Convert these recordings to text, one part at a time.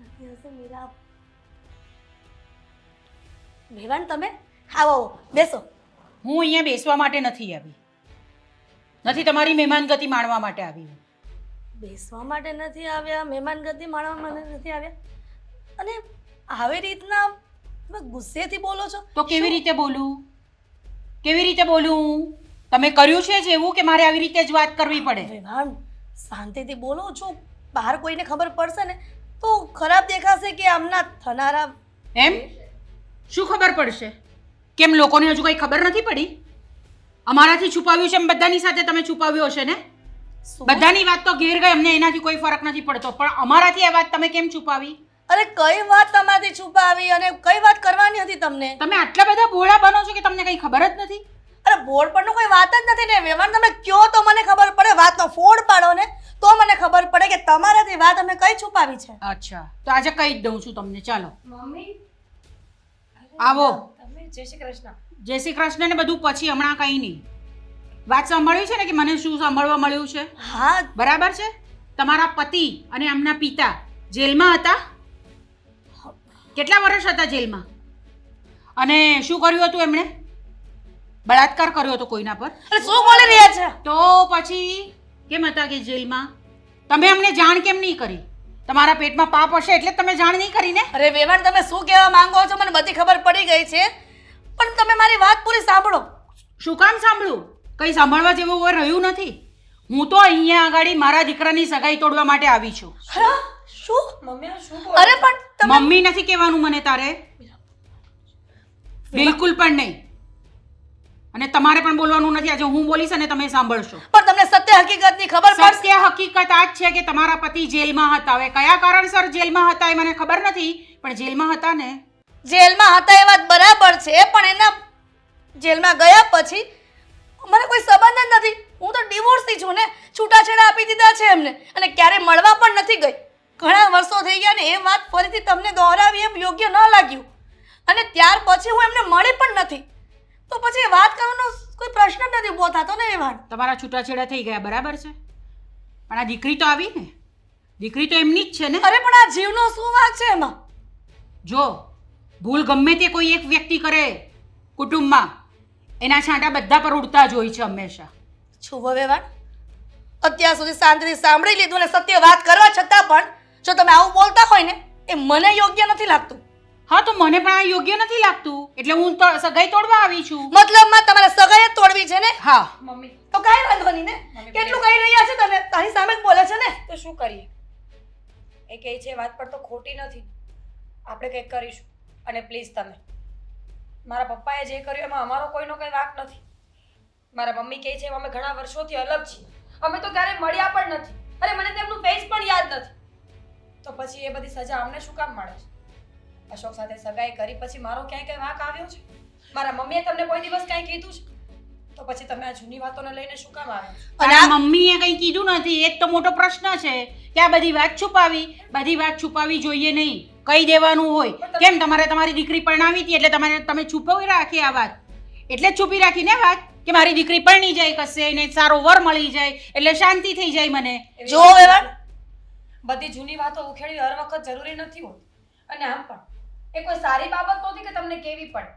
નથી હશે મીરા. વેવાણ તમે આવો બેસો. હું અહીંયા બેસવા માટે નથી આવી, નથી તમારી મહેમાનગતિ માણવા માટે આવી. બેસવા માટે નથી આવ્યા, મહેમાનગતિ માણવા માટે નથી આવ્યા, અને આવી રીતના તમે ગુસ્સેથી બોલો છો તો કેવી રીતે બોલું? કેવી રીતે બોલું? તમે કર્યું છે જ એવું કે મારે આવી રીતે જ વાત કરવી પડે? વેવાણ શાંતિથી બોલો છો, બહાર કોઈને ખબર પડશે ને તો ખરાબ દેખાશે કે આમના થનારા. એમ શું ખબર પડશે? કેમ લોકોને હજુ કંઈ ખબર નથી પડી? અમારાથી છુપાવ્યું છે એમ બધાની સાથે તમે છુપાવ્યું હશે ને? બધાની વાત તો ઘેર ગઈ, અમને એનાથી કોઈ ફરક નથી પડતો, પણ અમારાથી આ વાત તમે કેમ છુપાવી? અરે કઈ વાત તમારાથી છુપાવી અને કઈ વાત કરવાની હતી તમને? તમે આટલા બધા ભોળા બનો છો કે તમને કંઈ ખબર જ નથી? અરે બોર્ડ પરનું કોઈ વાત જ નથી ને વેવાણ, તમે કયો તો મને ખબર પડે, વાતનો ફોડ પાડો ને તો મને ખબર પડે કે તમારાથી વાત અમે કઈ છુપાવી છે. અચ્છા, તો આજે કહી જ દઉં છું તમને. ચાલો મમ્મી આવો. તમે જય શ્રી કૃષ્ણ. જય શ્રી કૃષ્ણ ને બધું પછી, હમણાં કંઈ નહીં. વાત સાંભળવી છે ને કે મને શું સાંભળવા મળ્યું છે? હા બરાબર છે. તમારા પતિ અને એમના પિતા જેલમાં હતા. કેટલા વર્ષ હતા જેલમાં? અને શું કર્યું હતું એમણે? બળાત્કાર કર્યો હતો કોઈના પર? અરે શું બોલી રહ્યા છે? તો પછી કેમ હતા કે જેલમાં? તમે અમને જાણ કેમ નહીં કરી? તમારા પેટમાં પાપ હશે એટલે તમે જાણ નહીં કરી ને? અરે વેવાણ તમે શું કહેવા માંગો છો મને બધી ખબર પડી ગઈ છે, પણ તમે મારી વાત પૂરી સાંભળો. શું કામ સાંભળું? કંઈ સાંભળવા જેવું હવે રહ્યું નથી. હું તો અહીંયા આગળ મારા દીકરાની સગાઈ તોડવા માટે આવી છું. હા શું? મમ્મી આ શું બોલો? અરે પણ તમે મમ્મી નથી કહેવાનું મને તારે, બિલકુલ પણ નહીં. અને તમારે પણ બોલવાનું નથી. આજે હું બોલીશ અને તમે સાંભળશો. પણ તમને સત્ય હકીકતની ખબર પડશે. સત્ય હકીકત આ જ છે કે તમારા પતિ જેલમાં હતા. હવે કયા કારણસર જેલમાં હતા એ મને ખબર નથી, પણ જેલમાં હતા ને. જેલમાં હતા એ વાત બરાબર છે, પણ એના જેલમાં ગયા પછી મને કોઈ સંબંધ જ નથી. હું તો ડિવોર્સી છું ને, છૂટાછેડા આપી દીધા છે એમને, અને ક્યારે મળવા પણ નથી ગઈ. ઘણા વર્ષો થઈ ગયા ને એ વાત ફરીથી તમને દોહરાવી એમ યોગ્ય ન લાગ્યું, અને ત્યાર પછી હું એમને મળી પણ નથી, તો પછી એ વાત કરવાનો કોઈ પ્રશ્ન જ નથી ઊભો થતો ને વેવાણ. તમારા છૂટાછેડા થઈ ગયા બરાબર છે, પણ આ દીકરી તો આવી ને. દીકરી તો એમની જ છે ને. અરે પણ આ જીવનો શું વાંક છે એમાં? જો ભૂલ ગમે તે કોઈ એક વ્યક્તિ કરે કુટુંબમાં, એના છાંટા બધા પર ઉડતા જ હોય છે હંમેશા. છુવો વેવાણ, અત્યાર સુધી શાંતિથી સાંભળી લીધું ને સત્ય વાત કરવા છતાં પણ જો તમે આવું બોલતા હોય ને એ મને યોગ્ય નથી લાગતું. હા તો મને પણ આ યોગ્ય નથી લાગતું, એટલે હું તો સગાઈ તોડવા આવી છું. મતલબમાં તમારે સગાઈ જ તોડવી છે ને? હા. મમ્મી તો કાંઈ વાંધો નહીં ને, કેટલું કહી રહ્યા છે તમે, તારી સામે જ બોલે છે ને. તો શું કરીએ? એ કહે છે વાત પર તો ખોટી નથી, આપણે કંઈક કરીશું. અને પ્લીઝ તમે, મારા પપ્પાએ જે કર્યું એમાં અમારો કોઈનો કંઈ વાંક નથી. મારા મમ્મી કહે છે અમે ઘણા વર્ષોથી અલગ છીએ, અમે તો ક્યારેય મળ્યા પણ નથી, અરે મને તેમનું ફેસ પણ યાદ નથી. તો પછી એ બધી સજા અમને શું કામ મળે છે? અશોક સાથે સગાઈ કરી પછી મારો ક્યાંય કંઈ વાંક આવ્યો છે? મારા મમ્મીએ તમને કોઈ દિવસ કાંઈ કીધું છે? તો પછી તમે આ જૂની વાતોને લઈને શું કામ આવ્યા છો? અને આ મમ્મીએ કંઈ કીધું નથી, એ જ તો મોટો પ્રશ્ન છે કે આ બધી વાત છુપાવી. બધી વાત છુપાવી જોઈએ નહીં, કહી દેવાનું હોય. કેમ તમારે તમારી દીકરી પરણાવી હતી એટલે તમે છુપાવી રાખી આ વાત? એટલે જ છુપી રાખી ને વાત કે મારી દીકરી પરણી જાય કશે એને સારો વર મળી જાય એટલે શાંતિ થઈ જાય મને. જો વેવાણ, બધી જૂની વાતો ઉખેડવી હર વખત જરૂરી નથી હોતી. અને આમ પણ એ કોઈ સારી બાબત નહોતી કે તમને કેવી પડે.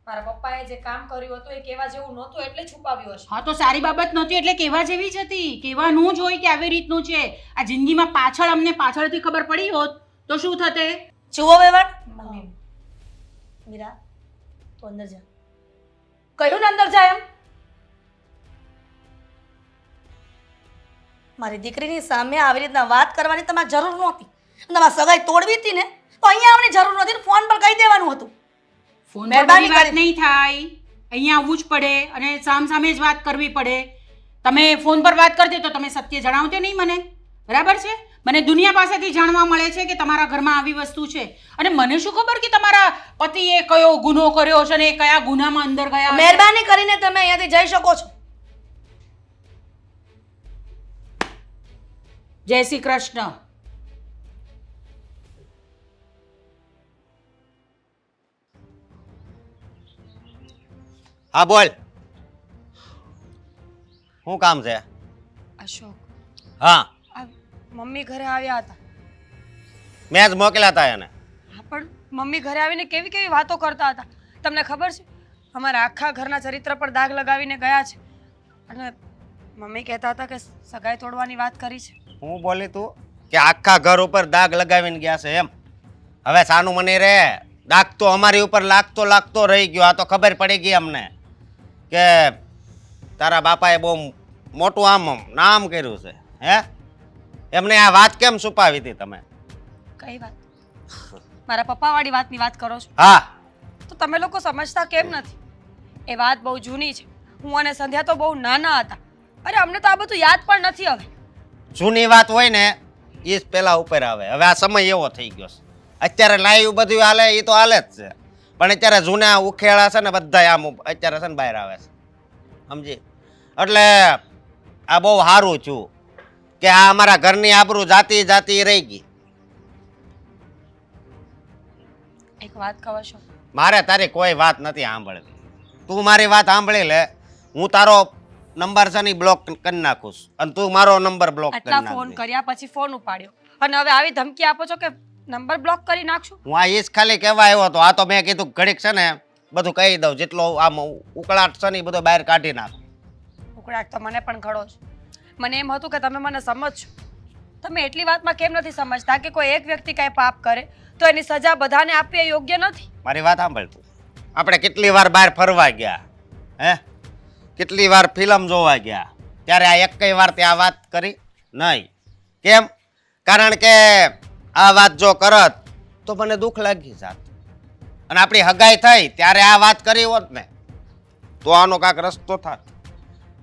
મારા પપ્પાએ જે કામ કર્યું હતું એ કેવા જેવું નહોતું એટલે છુપાવ્યું હશે. હા તો સારી બાબત નહોતી એટલે કેવા જેવી જ હતી. કહેવાનું જ હોય કે આવી રીતનું છે. આ જિંદગીમાં પાછળ અમને પાછળથી ખબર પડી હોત તો શું થતે? જુઓ વેવાણ, મમ્મી મીરા તો અંદર જા. કહ્યું ને અંદર જા એમ. મારી દીકરીની સામે આવી રીતના વાત કરવાની તમારે જરૂર નહોતી. તમારે સગાઈ તોડવી હતી ને તો અહીંયા આવવાની જરૂર નહોતી ને ફોન પર કહી દેવાનું હતું. ફોન પર મહેરબાની બધી વાત કરીને. નહીં થાય, અહીંયા આવવું જ પડે અને સામે જ વાત કરવી પડે. તમે ફોન પર વાત કરતે તો તમે સત્ય જણાવતે નહીં મને, બરાબર છે? મને દુનિયા પાસેથી જાણવા મળે છે કે તમારા ઘરમાં આવી વસ્તુ છે, અને મને શું ખબર કે તમારા પતિએ કયો ગુનો કર્યો છે ને એ કયા ગુનામાં અંદર ગયા હશે? મહેરબાની કરીને તમે અહીંયાથી જઈ શકો છો. જય શ્રી કૃષ્ણ. હા બોલ, શું કામ છે? અશોક, હા આ મમ્મી ઘરે આવ્યા હતા. મેં જ મોકલ્યા હતા એને. હા પણ મમ્મી ઘરે આવીને કેવી કેવી વાતો કરતા હતા તમને ખબર છે? અમારા આખા ઘરના ચરિત્ર પર દાગ લગાવીને ગયા છે. અને મમ્મી કહેતા હતા કે સગાઈ તોડવાની વાત કરી છે. હું બોલી તું કે આખા ઘર ઉપર દાગ લગાવીને ગયા છે એમ? હવે સાનું મને રે, દાગ તો અમારી ઉપર લાગતો લાગતો રહી ગયો. આ તો ખબર પડી ગઈ અમને કે તારા બાપાએ બહુ મોટું આમ નામ કર્યું છે. હે, એમને આ વાત કેમ છુપાવી હતી તમે? કઈ વાત? મારા પપ્પાવાળી વાતની વાત કરો છો? હા, તો તમે લોકો સમજતા કેમ નથી? એ વાત બહુ જૂની છે. હું અને સંધ્યા તો બહુ નાના હતા. અરે અમને તો આ બધું યાદ પણ નથી હવે. જૂની વાત હોય ને એ જ પેલા ઉપર આવે. હવે આ સમય એવો થઈ ગયો છે. અત્યારે લાઈવ બધું હાલે એ તો હાલે જ છે, પણ અત્યારે જૂના ઉખેડા છે ને બધા આમ અત્યારે છે ને બહાર આવે છે, સમજી? એટલે આ બહુ સારું છું કે આ અમારા ઘરની આબરૂ જાતી જાતી રહી ગઈ. એક વાત કહો છો? મારે તારી કોઈ વાત નથી સાંભળવી. તું મારી વાત સાંભળી લે. હું તારો નંબર છે ને બ્લોક કરી નાખું છું અને તું મારો નંબર બ્લોક કરી આટલા ફોન નાખ. કર્યા પછી ફોન ઉપાડ્યો અને હવે આવી ધમકી આપો છો કે નંબર બ્લોક કરી નાખશું? હું આ ઈ જ ખાલી કહેવા આવ્યો હતો. આ તો મેં કીધું ઘડીક છે ને બધું કહી દઉં, જેટલો આમ ઉકળાટ છે ને એ બધો બહાર કાઢી નાખ. ઉકળાટ તો મને પણ ઘણો છે. મને એમ હતું કે તમે મને સમજશો. તમે એટલી વાતમાં કેમ નથી સમજતા કે કોઈ એક વ્યક્તિ કાંઈ પાપ કરે તો એની સજા બધાને આપવી એ યોગ્ય નથી? મારી વાત સાંભળ તું. આપણે કેટલી વાર બહાર ફરવા ગયા, હે, કેટલી વાર ફિલ્મ જોવા ગયા, ત્યારે આ એકેય વાર તે આ વાત કરી નહીં. કેમ? કારણ કે આ વાત જો કરત તો મને દુઃખ લાગી જાત. અને આપણી હગાઈ થઈ ત્યારે આ વાત કરી હોત ને તો આનો કાંક રસ્તો થાત.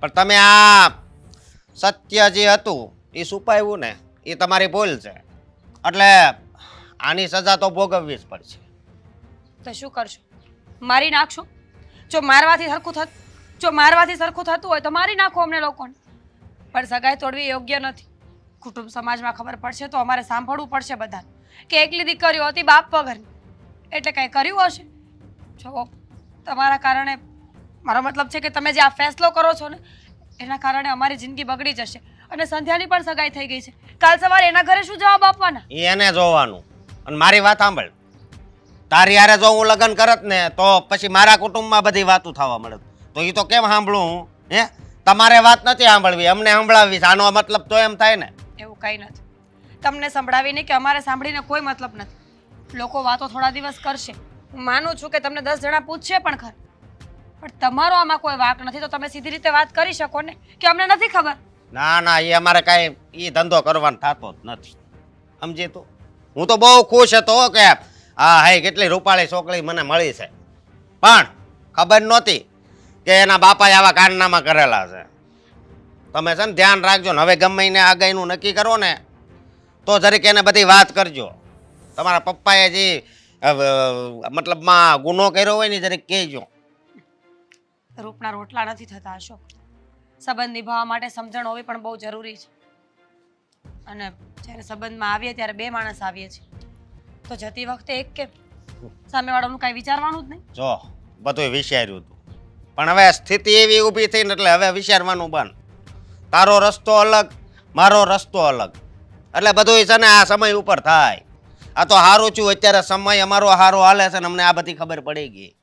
પણ તમે આ સત્ય જે હતું એ છુપાવ્યું ને, એ તમારી ભૂલ છે. એટલે આની સજા તો ભોગવવી જ પડશે. તો શું કરશો? મારી નાખશો? જો મારવાથી સરખું થતું હોય તો મારી નાખો અમને લોકોને. પણ સગાઈ તોડવી યોગ્ય નથી. કુટુંબ સમાજમાં ખબર પડશે તો અમારે સાંભળવું પડશે બધાને કે એકલી દીકરીઓ હતી બાપ વગરની, એટલે કંઈ કર્યું હશે. જો તમારા કારણે, મારો મતલબ છે કે તમે જે આ ફેસલો કરો છો ને એના કારણે અમારી જિંદગી બગડી જશે. અને સંધ્યાની પણ સગાઈ થઈ ગઈ છે. કાલ સવારે એના ઘરે શું જવાબ આપવાના? એ એને જોવાનું. અને મારી વાત સાંભળ, તારી હારે જો હું લગ્ન કરત ને તો પછી મારા કુટુંબમાં બધી વાતો થવા મળે. તો એ તો કેમ સાંભળું હું? હે, તમારે વાત નથી સાંભળવી, અમને સંભળાવી. આનો મતલબ તો એમ થાય ને? એવું કંઈ નથી. તમને સંભળાવીને કે અમારે સાંભળીને કોઈ મતલબ નથી. લોકો વાતો થોડા દિવસ કરશે. હું માનું છું કે તમને 10 જણા પૂછશે પણ ખરા, પણ તમારો આમાં કોઈ વાંક નથી. તો તમે સીધી રીતે વાત કરી શકો ને કે અમને નથી ખબર. ના ના, એ અમારે કાંઈ એ ધંધો કરવાનો થતો જ નથી, સમજી તું? હું તો બહુ ખુશ હતો કે હા હે કેટલી રૂપાળી છોકરી મને મળી છે, પણ ખબર નહોતી કે એના બાપાએ આવા કારનામા કરેલા છે. તમે છે ને ધ્યાન રાખજો ને. હવે ગમે એને આગાહીનું નક્કી કરો ને તો જરીક એને બધી વાત કરજો. તમારા પપ્પાએ જે મતલબમાં ગુનો કર્યો હોય ને જરીક કહેજો. રૂપના રોટલા નથી થતા અશોક. સંબંધ નિભાવવા માટે સમજણ હોવી પણ બહુ જરૂરી છે. અને જ્યારે સંબંધમાં આવીએ ત્યારે બે માણસ આવીએ છીએ, તો જતી વખતે એક કેમ? સામેવાળાનું કાંઈ વિચારવાનું જ નહીં. જો બધું વિચાર્યું હતું, પણ હવે સ્થિતિ એવી ઊભી થઈ ને એટલે હવે વિચારવાનું બંધ. તારો રસ્તો અલગ, મારો રસ્તો અલગ, એટલે બધું છે ને આ સમય ઉપર થાય. આ તો સારું છું અત્યારે સમય અમારો સારો હાલે છે ને અમને આ બધી ખબર પડી ગઈ.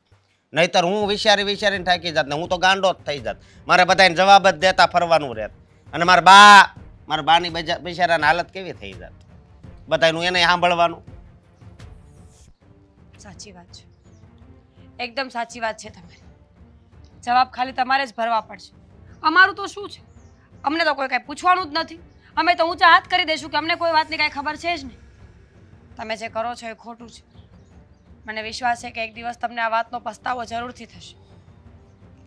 નહીતર હું વિચારીને થાકી જાત ને હું તો ગાંડો જ થઈ જાત. મારે બધાને જવાબ જ દેતા ફરવાનું રહેત. અને મારા બાની બિચારાની હાલત કેવી થઈ જાત, બધાનું એને સાંભળવાનું. સાચી વાત છે, એકદમ સાચી વાત છે તમારી. જવાબ ખાલી તમારે જ ભરવા પડશે. અમારું તો શું છે? અમને તો કોઈ કાંઈ પૂછવાનું જ નથી. અમે તો ઊંચા હાથ કરી દઈશું કે અમને કોઈ વાતની કાંઈ ખબર છે જ નહીં. તમે જે કરો છો એ ખોટું છે. મને વિશ્વાસ છે કે એક દિવસ તમને આ વાતનો પસ્તાવો જરૂરથી થશે.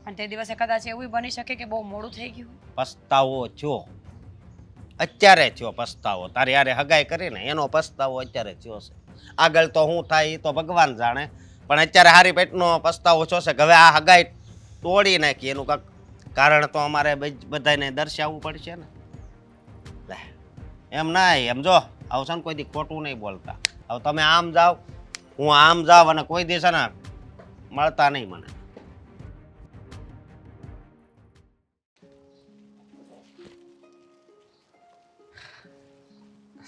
અને તે દિવસે કદાચ એવું બની શકે કે બહુ મોડું થઈ ગયું. પસ્તાવો થયો અત્યારે થયો, પસ્તાવો તારી યારે હગાઈ કરીને એનો પસ્તાવો અત્યારે થયો છે. આગળ તો શું થાય એ તો ભગવાન જાણે, પણ અત્યારે હારી પેટનો પસ્તાવો થયો છે કે હવે આ હગાઈ તોડી નાખી. એનું કાંઈક કારણ તો અમારે બધાને દર્શાવવું પડશે ને. એમ નહીં, એમ જો આવશે ને કોઈ દી ખોટું નહીં બોલતા. હવે તમે આમ જાઓ, હું આમ જાઉં અને કોઈ દિવસ ને મળતા નહીં મને.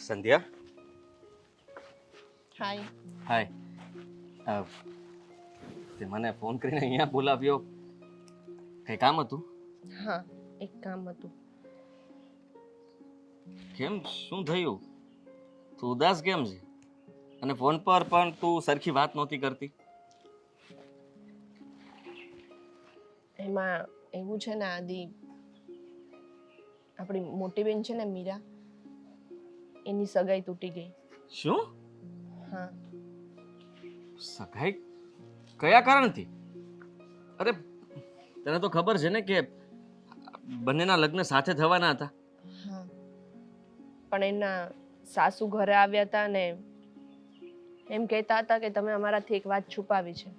સંધ્યા, હાય. હાય. તે મને ફોન કરીને અહીંયા બોલાવ્યો, કઈ કામ હતું? હા, એક કામ હતું. કેમ, શું થયું? તું ઉદાસ કેમ છે? અને ફોન પર પણ તું સરખી વાત નહોતી કરતી. એમાં એવું છે ને આદિ, આપણી મોટી બેન છે ને મીરા, એની સગાઈ તૂટી ગઈ. શું? હા. સગાઈ? કયા કારણથી? અરે તને તો ખબર છે ને કે બંનેના લગ્ન સાથે થવાના હતા. હા, પણ એના સાસુ ઘરે આવ્યા હતા ને એમ કહેતા હતા કે તમે અમારાથી એક વાત છુપાવી છે.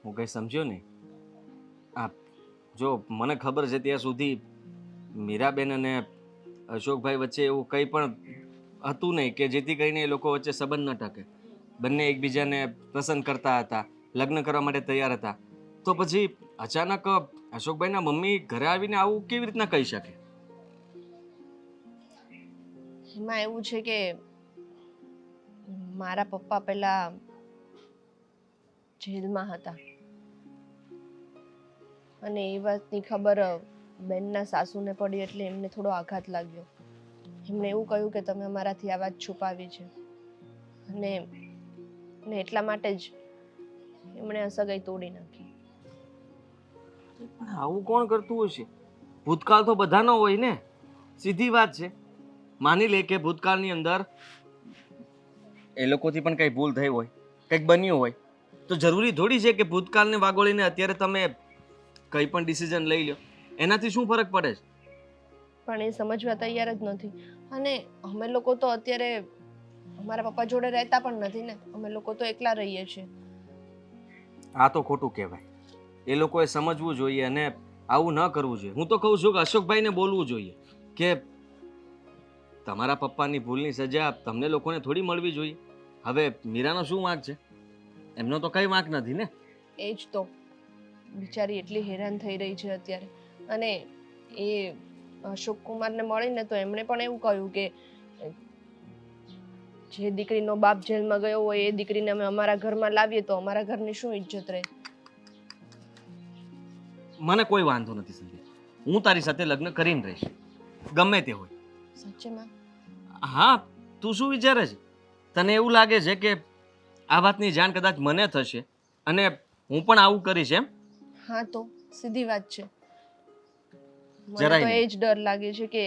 હું કઈ સમજ્યો નહીં. આ જો મને ખબર છે ત્યાં સુધી મીરાબેન અને અશોકભાઈ વચ્ચે એવું કંઈ પણ હતું નહીં કે જેથી કરીને એ લોકો વચ્ચે સંબંધ ન ટકે. બંને એકબીજાને પસંદ કરતા હતા, લગ્ન કરવા માટે તૈયાર હતા. તો પછી અચાનક અશોકભાઈના મમ્મી ઘરે આવીને આવું કેવી રીતના કહી શકે? એમાં એવું છે કે મારા પપ્પા પહેલા જેલમાં હતા અને એ વાતની ખબર બેનના સાસુને પડી એટલે એમને થોડો આઘાત લાગ્યો. એમણે એવું કહ્યું કે તમે અમારાથી આ વાત છુપાવી છે અને એટલા માટે જ એમણે આ સગાઈ તોડી નાખી. પણ આવું કોણ કરતું હશે? ભૂતકાળ તો બધાનો હોય ને. સીધી વાત છે. માની લે કે ભૂતકાળની અંદર એ લોકોથી પણ કંઈ ભૂલ થઈ હોય, કંઈક બન્યું હોય, તો જરૂરી થોડી છે કે ભૂતકાળને વાગોળીને અત્યારે તમે કંઈ પણ ડિસિઝન લઈ લો. એનાથી શું ફરક પડે છે? પણ એ સમજવા તૈયાર જ નથી. અને અમે લોકો તો અત્યારે અમારા પપ્પા જોડે રહેતા પણ નથી ને, અમે લોકો તો એકલા રહીએ છીએ. આ તો ખોટું કહેવાય. એ લોકોએ સમજવું જોઈએ અને આવું ન કરવું જોઈએ. હું તો કહું છું કે અશોકભાઈને બોલવું જોઈએ કે તમારા પપ્પાની ભૂલની સજા તમને લોકોને થોડી મળવી જોઈએ. હવે મીરાનો શું વાંક છે? એમનો તો કઈ વાંક નથી ને. એ જ તો બિચારી એટલી હેરાન થઈ રહી છે અત્યારે. અને એ અશોક કુમારને મળીને તો એમણે પણ એવું કહ્યું કે જે દીકરીનો બાપ જેલમાં ગયો હોય એ દીકરીને અમે અમારા ઘરમાં લાવીએ તો અમારા ઘરની શું ઇજ્જત રહે. મને કોઈ વાંધો નથી સંદીપ. હું તારી સાથે લગ્ન કરીને રહીશ, ગમે તે હોય. સાચેમાં? હા, તું શું વિચારે છે? તને એવું લાગે છે કે આ વાતની જાણ કદાચ મને થશે અને હું પણ આવું કરીશ એમ? હા, તો સીધી વાત છે. મને જરાય તો નહીં. એ જ ડર લાગે છે કે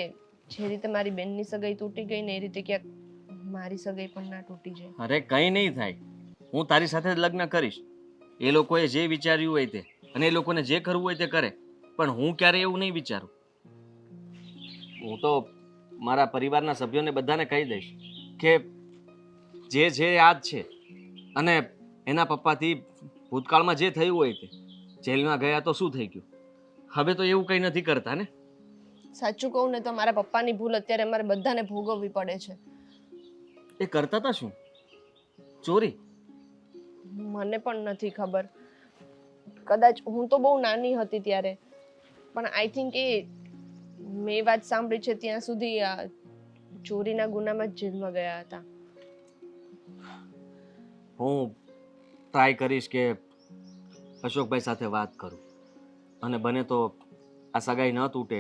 જે રીતે મારી બેનની સગાઈ તૂટી ગઈ ને એ રીતે ક્યાંક મારી સગાઈ પણ ના તૂટી જાય. અરે કંઈ નહીં થાય. હું તારી સાથે જ લગ્ન કરીશ. એ લોકોએ જે વિચાર્યું હોય તે, અને એ લોકોને જે કરવું હોય તે કરે. પણ હું ક્યારે એવું નહીં વિચારું. હું તો મારા પરિવારના સભ્યોને બધાને કહી દઈશ કે જે છે આ જ છે. અને એના પપ્પાથી ભૂતકાળમાં જે થયું હોય તે, જેલમાં ગયા તો શું થઈ ગયું? હવે તો એવું કંઈ નથી કરતા ને. સાચું કહું ને તો મારા પપ્પાની ભૂલ અત્યારે અમારે બધાને ભોગવવી પડે છે. એ કરતા હતા શું? ચોરી? મને પણ નથી ખબર. કદાચ હું તો બહુ નાની હતી ત્યારે, પણ આઈ થિંક એ મેં વાત સાંભળી છે ત્યાં સુધી આ ચોરીના ગુનામાં જ જેલમાં ગયા હતા. હું ટ્રાય કરીશ કે અશોકભાઈ સાથે વાત કરું અને બને તો આ સગાઈ ન તૂટે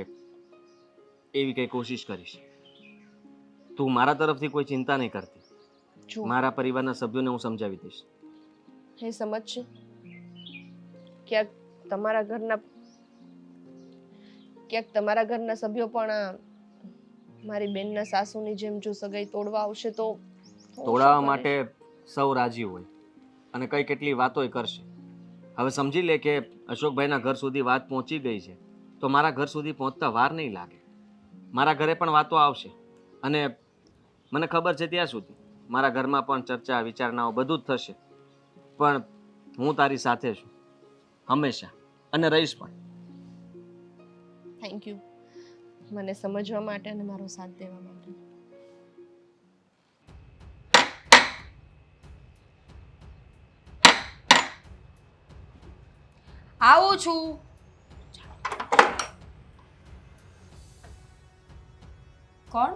એવી કંઈ કોશિશ કરીશ. તું મારા તરફથી કોઈ ચિંતા નહીં કરતી. જો મારા પરિવારના સભ્યોને હું સમજાવી દઈશ. એ સમજશે ક્યાંક તમારા ઘરના સભ્યો પણ આ મારી બેનના સાસુની જેમ જો સગાઈ તોડવા આવશે તો હું શું તોડાવવા કરીશ? માટે સૌ રાજી હોય અને કઈ કેટલી વાતોય કરશે. હવે સમજી લે કે અશોકભાઈના ઘર સુધી વાત પહોંચી ગઈ છે તો મારા ઘર સુધી પહોંચતા વાર નહીં લાગે. મારા ઘરે પણ વાતો આવશે અને મને ખબર છે ત્યાં સુધી મારા ઘરમાં પણ ચર્ચા વિચારણાઓ બધું જ થશે. પણ હું તારી સાથે છું હંમેશા, અને રહીશ પણ. થેન્ક યુ મને સમજવા માટે અને મારો સાથ દેવા માટે. આવું છું. કોણ?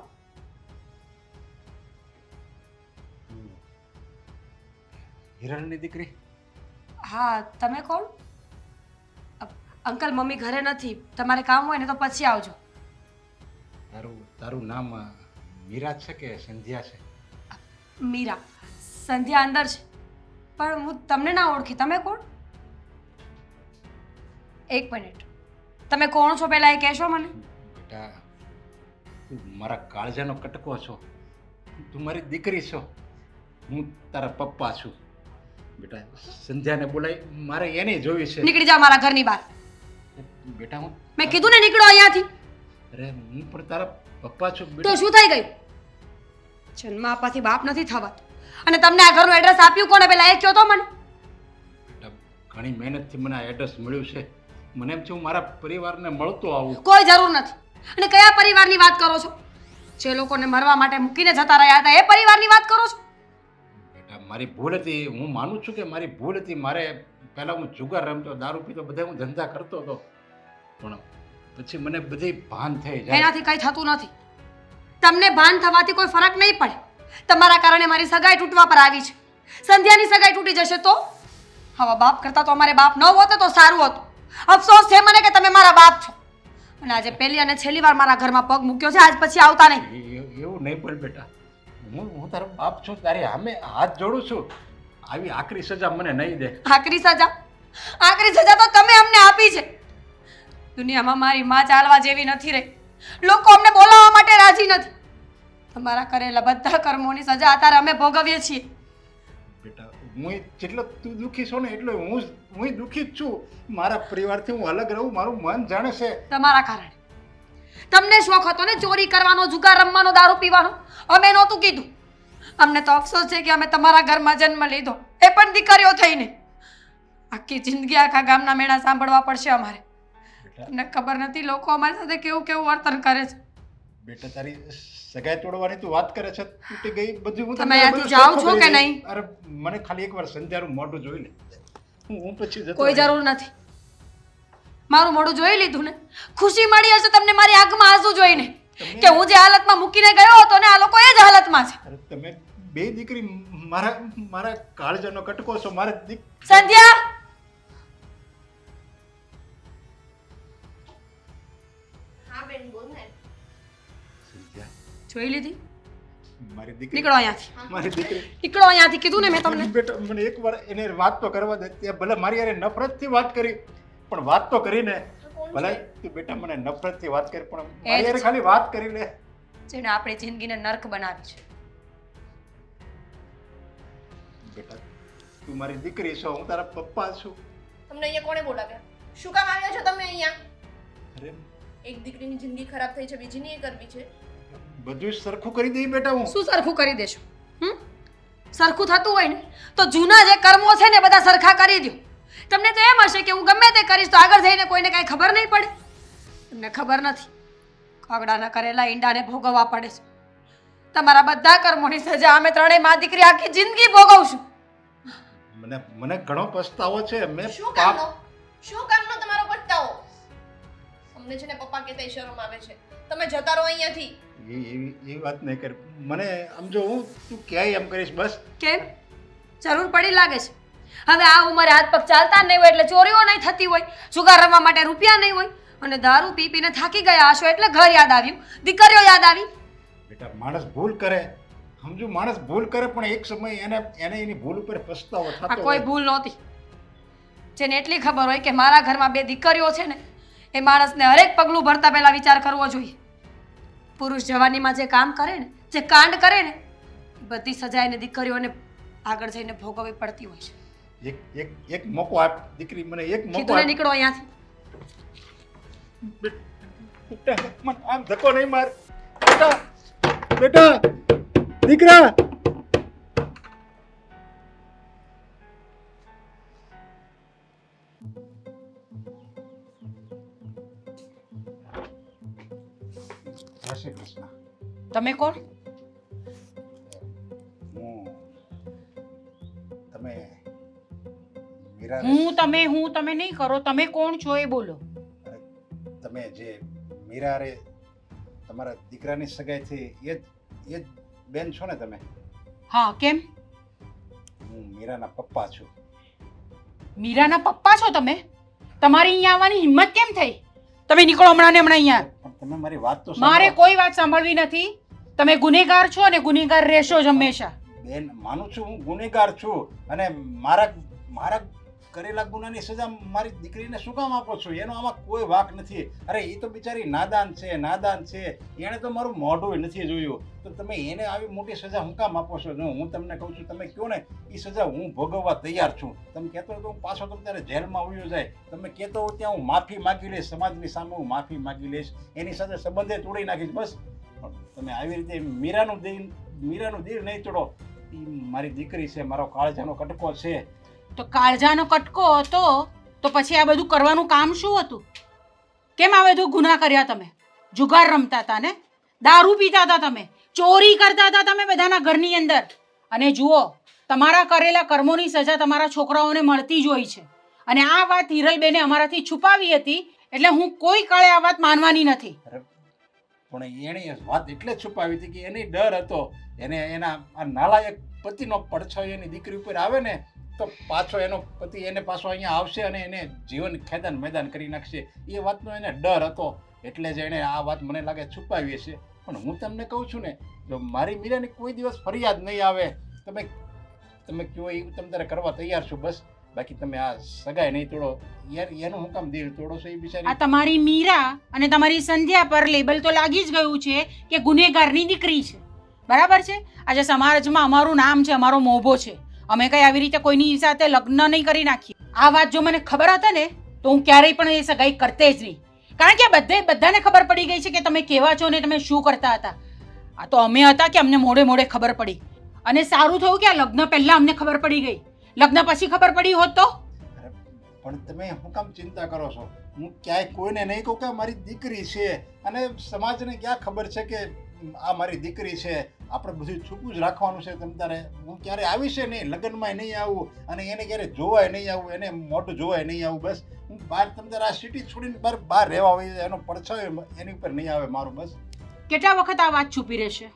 હિરણની દીકરી? હા તમે કોણ? અંકલ મમ્મી ઘરે નથી, તમારે કામ હોય ને તો પછી આવજો. તારું નામ મીરા છે કે સંધ્યા છે? મીરા. સંધ્યા અંદર છે, પણ હું તમને ના ઓળખી. તમે કોણ? એક મિનિટ, તમે કોણ છો પહેલા એ કહેશો મને? બેટા, તું મારા કાળજાનો કટકો છો, તું મારી દીકરી છો, હું તારા પપ્પા છું. બેટા, સંધ્યાને બોલાવી, મારે એને જોવી છે. નીકળી જાઓ મારા ઘરની બહાર. બેટા હું મેં કીધું ને નીકળો અહીંયાથી. અરે હું પણ તારા પપ્પા છું તો બેટા. શું થઈ ગયું? જન્મ આપવાથી બાપ નથી થવાતું. અને તમને આ ઘરનું એડ્રેસ આપ્યું કોણે પહેલા એ કહો તો મને. બેટા, ઘણી મહેનતથી મને આ એડ્રેસ મળ્યું છે. મને એમ છે હું મારા પરિવારને મળતો આવું. કોઈ જરૂર નથી. અને કયા પરિવારની વાત કરો છો? જે લોકોને મરવા માટે મૂકીને જતા રહ્યા હતા એ પરિવારની વાત કરો છો? બેટા, મારી ભૂલ હતી. હું માનું છું કે મારી ભૂલ હતી. મારે પહેલાં હું જુગાર રમતો, દારૂ પીતો, બધા હું ધંધા કરતો હતો, પણ પછી મને બધી ભાન થઈ જાય. એનાથી કંઈ થતું નથી. તમને ભાન થવાથી કોઈ ફરક નહીં પડે. તમારા કારણે મારી સગાઈ તૂટવા પર આવી છે. સંધ્યાની સગાઈ તૂટી જશે તો? હવે બાપ કરતા તો અમારે બાપ ન હોત તો સારું હતું. અફસોસ છે મને કે તમે મારા બાપ છો. અને આજે પહેલી અને છેલ્લી વાર મારા ઘરમાં પગ મૂક્યો છે. આજ પછી આવતા નહીં. એવું નહીં બોલ બેટા. હું તારો બાપ છું, તારી સામે હાથ જોડું છું. આવી આકરી સજા મને નહીં દે. આકરી સજા? આકરી સજા તો તમે અમને આપી છે. દુનિયામાં મારી માં ચાલવા જેવી નથી રહી. લોકો અમને બોલાવવા માટે રાજી નથી. તમારા કરેલા બધા કર્મોની સજા અત્યારે અમે ભોગવીએ છીએ. બેટા, હું જેટલો તું દુઃખી છો ને એટલો હું દુઃખી જ છું. મારા પરિવારથી હું અલગ રહું, મારું મન જાણે છે. તમારા કારણે. તમને શોખ હતો ને ચોરી કરવાનો, જુગાર રમવાનો, દારૂ પીવાનો. અમે નહોતું કીધું. અમને તો અફસોસ છે કે અમે તમારા ઘરમાં જન્મ લીધો, એ પણ દીકરીઓ થઈને. આખી જિંદગી આખા ગામના મેળા સાંભળવા પડશે અમારે. તમને ખબર નથી લોકો અમારી સાથે કેવું કેવું વર્તન કરે છે. બેટા, તારી સગાઈ તોડવાની તું વાત કરે છે, તૂટી ગઈ બધું. હું તમે અહીંયાથી જાઓ છો કે નહીં? અરે મને ખાલી એકવાર સંધ્યાનું મોઢું જોઈ લે. હું પછી જતો કોઈ રહીશ. જરૂર નથી. મારું મોઢું જોઈ લીધું ને. ખુશી મળી હશે તમને મારી આંખમાં આંસુ જોઈને કે હું જે હાલતમાં મૂકીને ગયો હતો ને આ લોકો એ જ હાલતમાં છે. અરે તમે બે દીકરી મારા કાળજાનો કટકો છો. મારે સંધ્યા! હા બેન, બોલ ને. સંધ્યા, જોઈ લીધી? મારી દીકરી, નીકળો અહીંયાથી. મારી દીકરી. નીકળો અહીંયાથી, કીધું ને મેં તમને. બેટા, મને એકવાર એને વાત તો કરવા દે. તે ભલે મારી યારે નફરતથી વાત કરી, પણ વાત તો કરીને. ભલે તું બેટા મને નફરતથી વાત કરી, પણ મારી યારે ખાલી વાત કરી લે. જેને આપણી જિંદગીને નર્ક બનાવી છે. બેટા, તું મારી દીકરી છો, હું તારા પપ્પા છું. તમને અહીંયા કોણે બોલાવ્યા? શું કામ આવ્યા છો તમે અહીંયા? અરે એક દીકરીની જિંદગી ખરાબ થઈ છે, બીજીની એ કરવી છે. બધું જ સરખું કરી દઈ બેટા. હું શું સરખું કરી દેશો? સરખું થતું હોય ને તો જૂના જે કર્મો છે ને બધા સરખા કરી દો. તમને તો એમ હશે કે હું ગમે તે કરીશ તો આગળ જઈને કોઈને કાંઈ ખબર નહીં પડે. તમને ખબર નથી, કાગડાના કરેલા ઈંડાને ભોગવવા પડે છે. તમારા બધા કર્મોની સજા અમે ત્રણેય મા દીકરી આખી જિંદગી ભોગવશું. મને ઘણો પસ્તાવો છે. મેં શું પાપ કામનો તમારો પસ્તાવો? અમને છે ને પપ્પા કહેતા શરમ આવે છે. તમે જતા રહો અહીંયાથી. એ વાત નહીં કર. મને આમ જો હું તું ક્યાંય એમ કરીશ બસ. કેમ? જરૂર પડી લાગે છે. હવે આ ઉંમરે હાથ પગ ચાલતા નહીં હોય એટલે ચોરીઓ નહીં થતી હોય, જુગાર રમવા માટે રૂપિયા નહીં હોય, અને દારૂ પી પીને થાકી ગયા હશો એટલે ઘર યાદ આવ્યું, દીકરીઓ યાદ આવી. બેટા, માણસ ભૂલ કરે, સમજુ, માણસ ભૂલ કરે, પણ એક સમય એને એની ભૂલ ઉપર પસ્તાવો આ થતો કોઈ હોય. ભૂલ નહોતી. જેને એટલી ખબર હોય કે મારા ઘરમાં બે દીકરીઓ છે ને એ માણસને હરેક પગલું ભરતા પહેલા વિચાર કરવો જોઈએ. પુરુષ જવાનીમાં જે કામ કરે ને, જે કાંડ કરે ને, એ બધી સજા એને દીકરીઓને આગળ જઈને ભોગવવી પડતી હોય છે. એક મોકો આપ દીકરી, મને એક મોકો કીધું ને આપ. નીકળો અહીંયાથી. બેટા, મને આમ ધક્કો નહીં માર. બેટા, દીકરા. જય શ્રી કૃષ્ણ. તમે કોણ? તમે મીરા, હું તમે નહીં કરો. તમે કોણ છો એ બોલો. તમે જે મીરા રે તમારા દીકરાની સગાઈ થઈ એ જ બેન છો ને તમે? હા, કેમ? હું મીરાના પપ્પા છું. મીરાના પપ્પા છો તમે? તમારી અહીંયા આવવાની હિંમત કેમ થઈ? તમે નીકળો હમણાં ને હમણાં અહીંયા. પણ તમે મારી વાત તો મારે સાંભળો. કોઈ વાત સાંભળવી નથી. તમે ગુનેગાર છો અને ગુનેગાર રહેશો જ હંમેશા. બેન, માનું છું હું ગુનેગાર છું અને મારા કરેલા ગુનાની સજા મારી દીકરીને શું કામ આપો છો? એનો આમાં કોઈ વાંક નથી. અરે એ તો બિચારી નાદાન છે. એણે તો મારું મોઢું નથી જોયું, તો તમે એને આવી મોટી સજા હું કામ આપો છો? જો હું તમને કહું છું, તમે કહો ને એ સજા હું ભોગવવા તૈયાર છું. તમે કહેતો હોય તો હું પાછો તમે ત્યારે જેલમાં ઉયો જાય. તમે કહેતો હો ત્યાં હું માફી માગી લઈશ, સમાજની સામે હું માફી માગી લઈશ, એની સાથે સંબંધે તોડી નાખીશ. બસ તમે આવી રીતે મીરાનું દિલ નહીં તોડો. એ મારી દીકરી છે, મારો કાળજાનો કટકો છે. તો કાળજાનો કટકો હતો તો પછી આ બધું કરવાનું કામ શું હતું? કેમ આ બધું ગુના કર્યા તમે? જુગાર રમતા હતા ને, દારૂ પીતા હતા તમે, ચોરી કરતા હતા તમે બધાના ઘરની અંદર. અને જુઓ, તમારા કરેલા કર્મોની સજા તમારા છોકરાઓને મળતી જ હોય છે. અને આ વાત હિરલબેને અમારાથી છુપાવી હતી, એટલે હું કોઈ કાળે આ વાત માનવાની નથી. પણ એણે વાત એટલે જ છુપાવી હતી કે એને ડર હતો, એને એના આ નાલાયક પતિનો પડછાયો એની દીકરી ઉપર આવે ને તો પાછો એનો પતિ એને પાછો અહીંયા આવશે અને એને જીવન ખેદાન મેદાન કરી નાખશે. એ વાતનો એને ડર હતો, એટલે જ એણે આ વાત મને લાગે છુપાવી છે. પણ હું તમને કહું છું ને, જો મારી મીરાની કોઈ દિવસ ફરિયાદ નહીં આવે, તમે કહો એ તમે તારે કરવા તૈયાર છું. બસ બાકી તમે આ સગાઈ નહીં તોડો. યાર એનું હું કામ દિલ તોડો છો? એ બિચારી આ તમારી મીરા અને તમારી સંધ્યા પર લેબલ તો લાગી જ ગયું છે કે ગુનેગારની દીકરી છે. બરાબર છે? આજે સમાજમાં અમારું નામ છે, અમારો મોભો છે. અમે કઈ આવી રીતે કોઈની સાથે લગ્ન નહીં કરી નાખીએ. આ વાત જો મને ખબર હતા ને તો હું ક્યારેય પણ એ સગાઈ કરતે જ નહીં. કારણ કે બધાને ખબર પડી ગઈ છે કે તમે કેવા છો ને તમે શું કરતા હતા. આ તો અમે હતા કે અમને મોડે મોડે ખબર પડી. અને સારું થયું કે આ લગ્ન પહેલા અમને ખબર પડી ગઈ. લગ્ન પછી ખબર પડી હોત તો? પણ તમે શું કામ ચિંતા કરો છો? હું ક્યાંય કોઈને નહીં કહું કે મારી દીકરી છે, અને સમાજને ક્યાં ખબર છે કે આ મારી દીકરી છે. આપણે બધું છૂપું જ રાખવાનું છે. તમ તારે હું ક્યારે આવીશ નહીં, લગ્નમાં નહીં આવું, અને એને ક્યારે જોવાય નહીં આવું, એને મોઢું જોવાય નહીં આવું. બસ હું બહાર તમ તારે આ સિટી છોડીને બહાર રહેવા હોય, એનો પડછાયો એની ઉપર નહીં આવે મારું. બસ કેટલા વખત આ વાત છુપી રહેશે?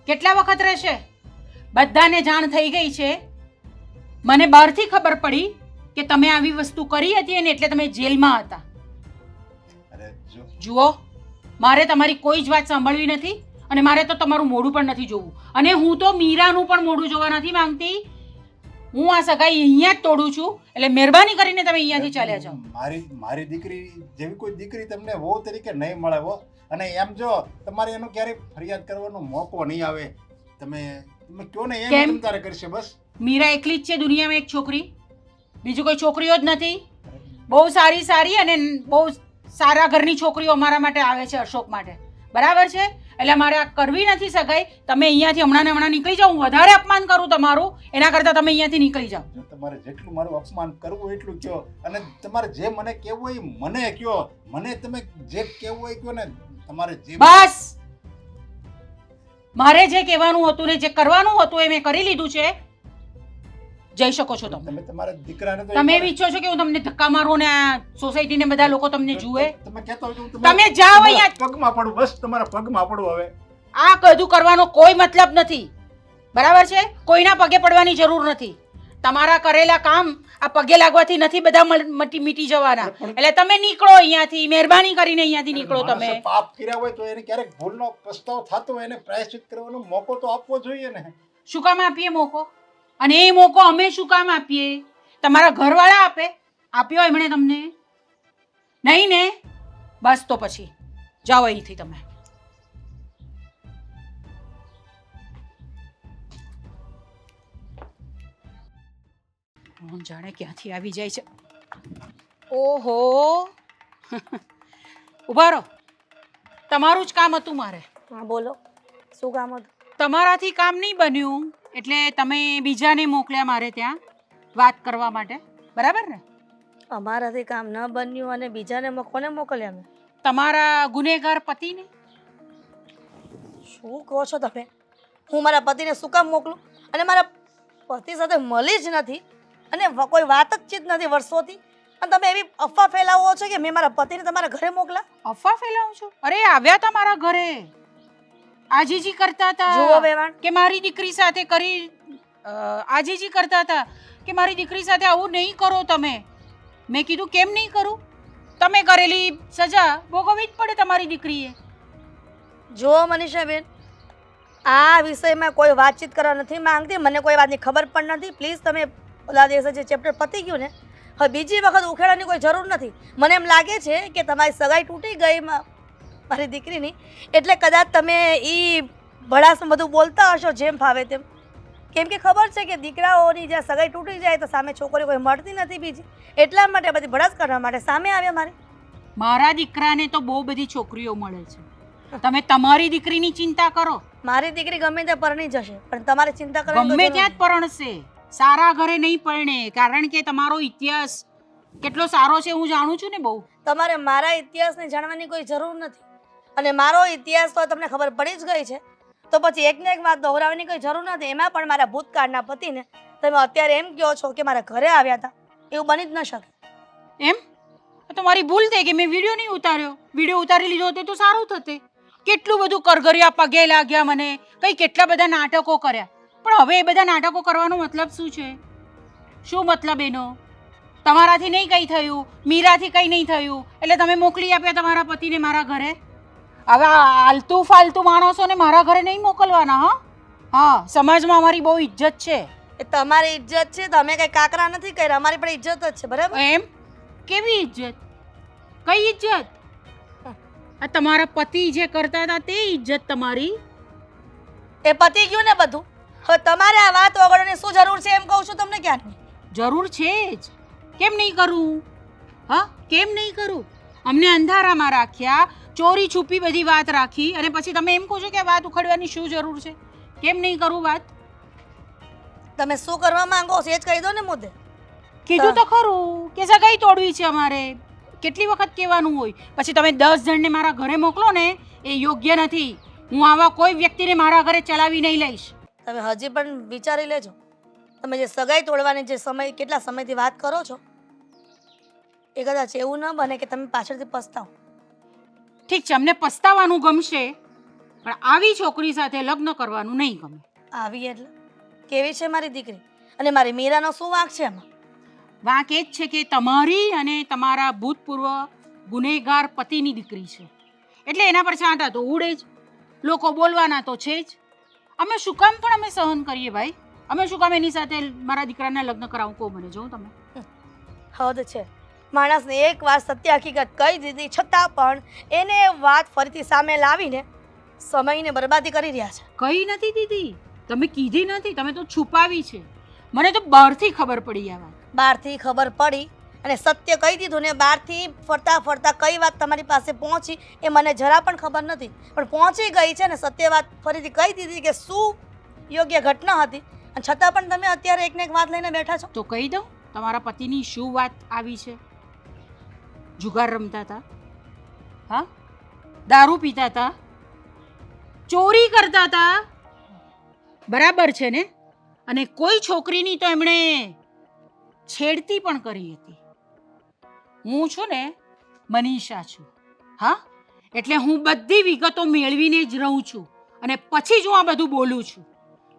કેટલા વખત રહેશે? બધાને જાણ થઈ ગઈ છે. મને બહારથી ખબર પડી કે તમે આવી વસ્તુ કરી હતી અને એટલે તમે જેલમાં હતા. અરે જુઓ, મારે તમારી કોઈ જ વાત સાંભળવી નથી અને મારે તો તમારું મોઢું પણ નથી જોવું. અને હું તો મીરાનું પણ મોઢું જોવા નથી માંગતી. હું આ સગાઈ અહીંયા જ તોડું છું. એટલે મહેરબાની કરીને તમે અહીંયાથી ચાલ્યા જાઓ. મારી દીકરી જેવી કોઈ દીકરી તમને વહુ તરીકે નહીં મળે હો. અને એમ જો તમારે એનો ક્યારેય ફરિયાદ કરવાનો મોકો નહીં આવે. તમે કહો ને એમ તમ તારે કરશે. બસ મીરા એકલી જ છે દુનિયામાં એક છોકરી, બીજું કોઈ છોકરીઓ જ નથી. બહુ સારી અને બહુ સારા ઘરની છોકરીઓ અમારા માટે આવે છે, અશોક માટે. બરાબર છે? એટલે મારે આ કરવી નથી સગાઈ. તમે અહીંયાથી હમણાં ને હમણાં નીકળી જાઓ. હું વધારે અપમાન કરું તમારું એના કરતાં તમે અહીંયાથી નીકળી જાઓ. જો તમારે જેટલું મારું અપમાન કરવું એટલું કહો, અને તમારે જે મને કહેવું હોય મને કહો. મને તમે જે કહેવું હોય કહો ને. તમારે જે બસ મારે જે કહેવાનું હતું ને જે કરવાનું હતું એ મેં કરી લીધું છે. જઈ શકો છો તમે તમારા દીકરાને તો તમે એમ ઈચ્છો છો કે હું તમને ધક્કા મારું ને આ સોસાયટીને બધા લોકો તમને જુએ? તમે કહેતા હોય તો તમે જાઓ અહીંયા. પગમાં પડું. બસ તમારા પગમાં પડું. હવે આ બધું કરવાનો કોઈ મતલબ નથી. બરાબર છે? કોઈના પગે પડવાની જરૂર નથી. તમારા કરેલા કામ આ પગે લાગવાથી નથી બધા મીટી જવાના. એટલે તમે નીકળો અહીંયાથી. મહેરબાની કરીને અહીંયાથી નીકળો. તમે પાપ કર્યા હોય તો એને ક્યારેક ભૂલનો પસ્તાવ થતો હોય, એને પ્રાયશ્ચિત કરવાનો મોકો તો આપવો જોઈએ ને. શું કામ આપીએ મોકો? અને એ મોકો અમે શું કામ આપીએ? તમારા ઘરવાળા આપ્યો એમણે તમને? નહીં ને? બસ તો પછી જાઓ અહીંથી તમે. જાણે ક્યાંથી આવી જાય છે. ઓહો ઉભા રહો. તમારું જ કામ હતું મારે. હા બોલો, શું કામ હતું? તમારાથી કામ નહીં બન્યું એટલે તમે બીજાને મોકલ્યા મારે ત્યાં વાત કરવા માટે. બરાબર ને? અમારાથી કામ ન બન્યું અને બીજાને કોને મોકલ્યા મેં? તમારા ગુનેગાર પતિને. શું કહો છો તમે? હું મારા પતિને શું કામ મોકલું? અને મારા પતિ સાથે મળી જ નથી અને કોઈ વાત જ નથી વર્ષોથી, અને તમે એવી અફવા ફેલાવો છો કે મેં મારા પતિને તમારા ઘરે મોકલા? અફવા ફેલાવું છું? અરે આવ્યા હતા મારા ઘરે, આજીજી કરતા હતા જુઓ વેવાણ, કે મારી દીકરી સાથે કરી આજીજી કરતા હતા કે મારી દીકરી સાથે આવું નહીં કરો તમે. મેં કીધું કેમ નહીં કરું? તમે કરેલી સજા ભોગવવી જ પડે તમારી દીકરીએ. જો મનીષાબેન, આ વિષયમાં કોઈ વાતચીત કરવા નથી માંગતી, મને કોઈ વાતની ખબર પણ નથી. પ્લીઝ તમે ઓલા દિવસે જે ચેપ્ટર પતી ગયું ને, હવે બીજી વખત ઉખેડવાની કોઈ જરૂર નથી. મને એમ લાગે છે કે તમારી સગાઈ તૂટી ગઈ મારી દીકરીની, એટલે કદાચ તમે એ ભડાસમાં બધું બોલતા હશો જેમ ફાવે તેમ. કેમ કે ખબર છે કે દીકરાઓની જ્યાં સગાઈ તૂટી જાય તો સામે છોકરીઓ કોઈ મળતી નથી બીજી, એટલા માટે બધી ભડાસ કરવા માટે સામે આવ્યા મારી. મારા દીકરાને તો બહુ બધી છોકરીઓ મળે છે. તમે તમારી દીકરીની ચિંતા કરો. મારી દીકરી ગમે ત્યાં પરણી જશે, પણ તમારે ચિંતા કરવાની ગમે કોઈ જરૂર ત્યાં જ પરણશે, સારા ઘરે નહીં પરણે. કારણ કે તમારો ઇતિહાસ કેટલો સારો છે હું જાણું છું ને બહુ. તમારે મારા ઇતિહાસને જાણવાની કોઈ જરૂર નથી, અને મારો ઇતિહાસ તો તમને ખબર પડી જ ગઈ છે, તો પછી એકને એક વાત દોહરાવવાની કોઈ જરૂર નથી. એમાં પણ મારા ભૂતકાળના પતિને તમે અત્યારે એમ કહો છો કે મારા ઘરે આવ્યા હતા, એવું બની જ ન શકે. એમ તો મારી ભૂલ થઈ કે મેં વિડીયો નહીં ઉતાર્યો. વિડીયો ઉતારી લીધો હોત તો સારું થતે. કેટલું બધું કરગરિયા પગે લાગ્યા મને, કઈ કેટલા બધા નાટકો કર્યા. પણ હવે એ બધા નાટકો કરવાનો મતલબ શું છે? શું મતલબ એનો? તમારાથી નહીં કંઈ થયું, મીરાથી કંઈ નહીં થયું, એટલે તમે મોકલી આપ્યા તમારા પતિને મારા ઘરે. હવે આલતુ ફાલતુ માણસોને મારા ઘરે નહીં મોકલવાના. હા, સમાજમાં અમારી બહુ ઇજ્જત છે. એ તમારી ઇજ્જત છે, તમે કઈ કાકરા નથી કર્યા, અમારી પણ ઇજ્જત જ છે, બરાબર? એમ? કેવી ઇજ્જત? કઈ ઇજ્જત? આ તમારા પતિ જે કરતા હતા તે ઇજ્જત તમારી. એ પતી ગયું ને બધું. હવે તમારે આ વાત વગરની શું જરૂર છે એમ કહું છું તમને. ક્યાં જરૂર છે જ. કેમ નહીં કરું? હા, કેમ નહીં કરું? અમને અંધારામાં રાખ્યા, ચોરી છુપી બધી વાત રાખી, અને પછી તમે એમ કહો છો કે આ વાત ઉખડવાની શું જરૂર છે? કેમ નહીં કરું વાત? તમે શું કરવા માંગો છો એ જ કહી દો ને મુદ્દે. કીધું તો ખરું કે સગાઈ તોડવી છે અમારે. કેટલી વખત કહેવાનું હોય? પછી તમે 10 જણને મારા ઘરે મોકલો ને, એ યોગ્ય નથી. હું આવા કોઈ વ્યક્તિને મારા ઘરે ચલાવી નહીં લઈશ. તમે હજી પણ વિચારી લેજો. તમે જે સગાઈ તોડવાની જે સમય કેટલા સમયથી વાત કરો છો, એ કદાચ એવું ન બને કે તમે પાછળથી પસ્તાવો. ઠીક છે, અમને પસ્તાવાનું ગમશે, પણ આવી છોકરી સાથે લગ્ન કરવાનું નહીં ગમે. આવી એટલે કેવી છે મારી દીકરી, અને મારી મીરાનો શું વાંક છે એમાં? વાંક એ જ છે કે તમારી અને તમારા ભૂતપૂર્વ ગુનેગાર પતિની દીકરી છે, એટલે એના પર છાંટા તો ઉડે જ. લોકો બોલવાના તો છે જ. અમે શું કામ પણ અમે સહન કરીએ ભાઈ? અમે શું કામ એની સાથે મારા દીકરાના લગ્ન કરાવું? કહો મને. જો તમે હદ છે. માણસને એક વાર સત્ય હકીકત કહી દીધી છતાં પણ એને એ વાત ફરીથી સામે લાવીને સમયને બરબાદી કરી રહ્યા છે. કઈ નથી દીધી, તમે કીધી નથી, તમે તો છુપાવી છે. મને તો બહારથી ખબર પડી આ વાત. બહારથી ખબર પડી અને સત્ય કહી દીધું ને, બહારથી ફરતા ફરતા કઈ વાત તમારી પાસે પહોંચી એ મને જરા પણ ખબર નથી, પણ પહોંચી ગઈ છે ને સત્ય વાત ફરીથી કહી દીધી કે શું યોગ્ય ઘટના હતી, અને છતાં પણ તમે અત્યારે એકને એક વાત લઈને બેઠા છો. તો કહી દો તમારા પતિની શું વાત આવી છે? જુગાર રમતા હતા, હા, દારૂ પીતા હતા, ચોરી કરતા હતા, બરાબર છે ને? અને કોઈ છોકરીની તો એમણે છેડતી પણ કરી હતી. હું છું ને મનીષા છું, હા, એટલે હું બધી વિગતો મેળવીને જ રહું છું, અને પછી જ હું આ બધું બોલું છું.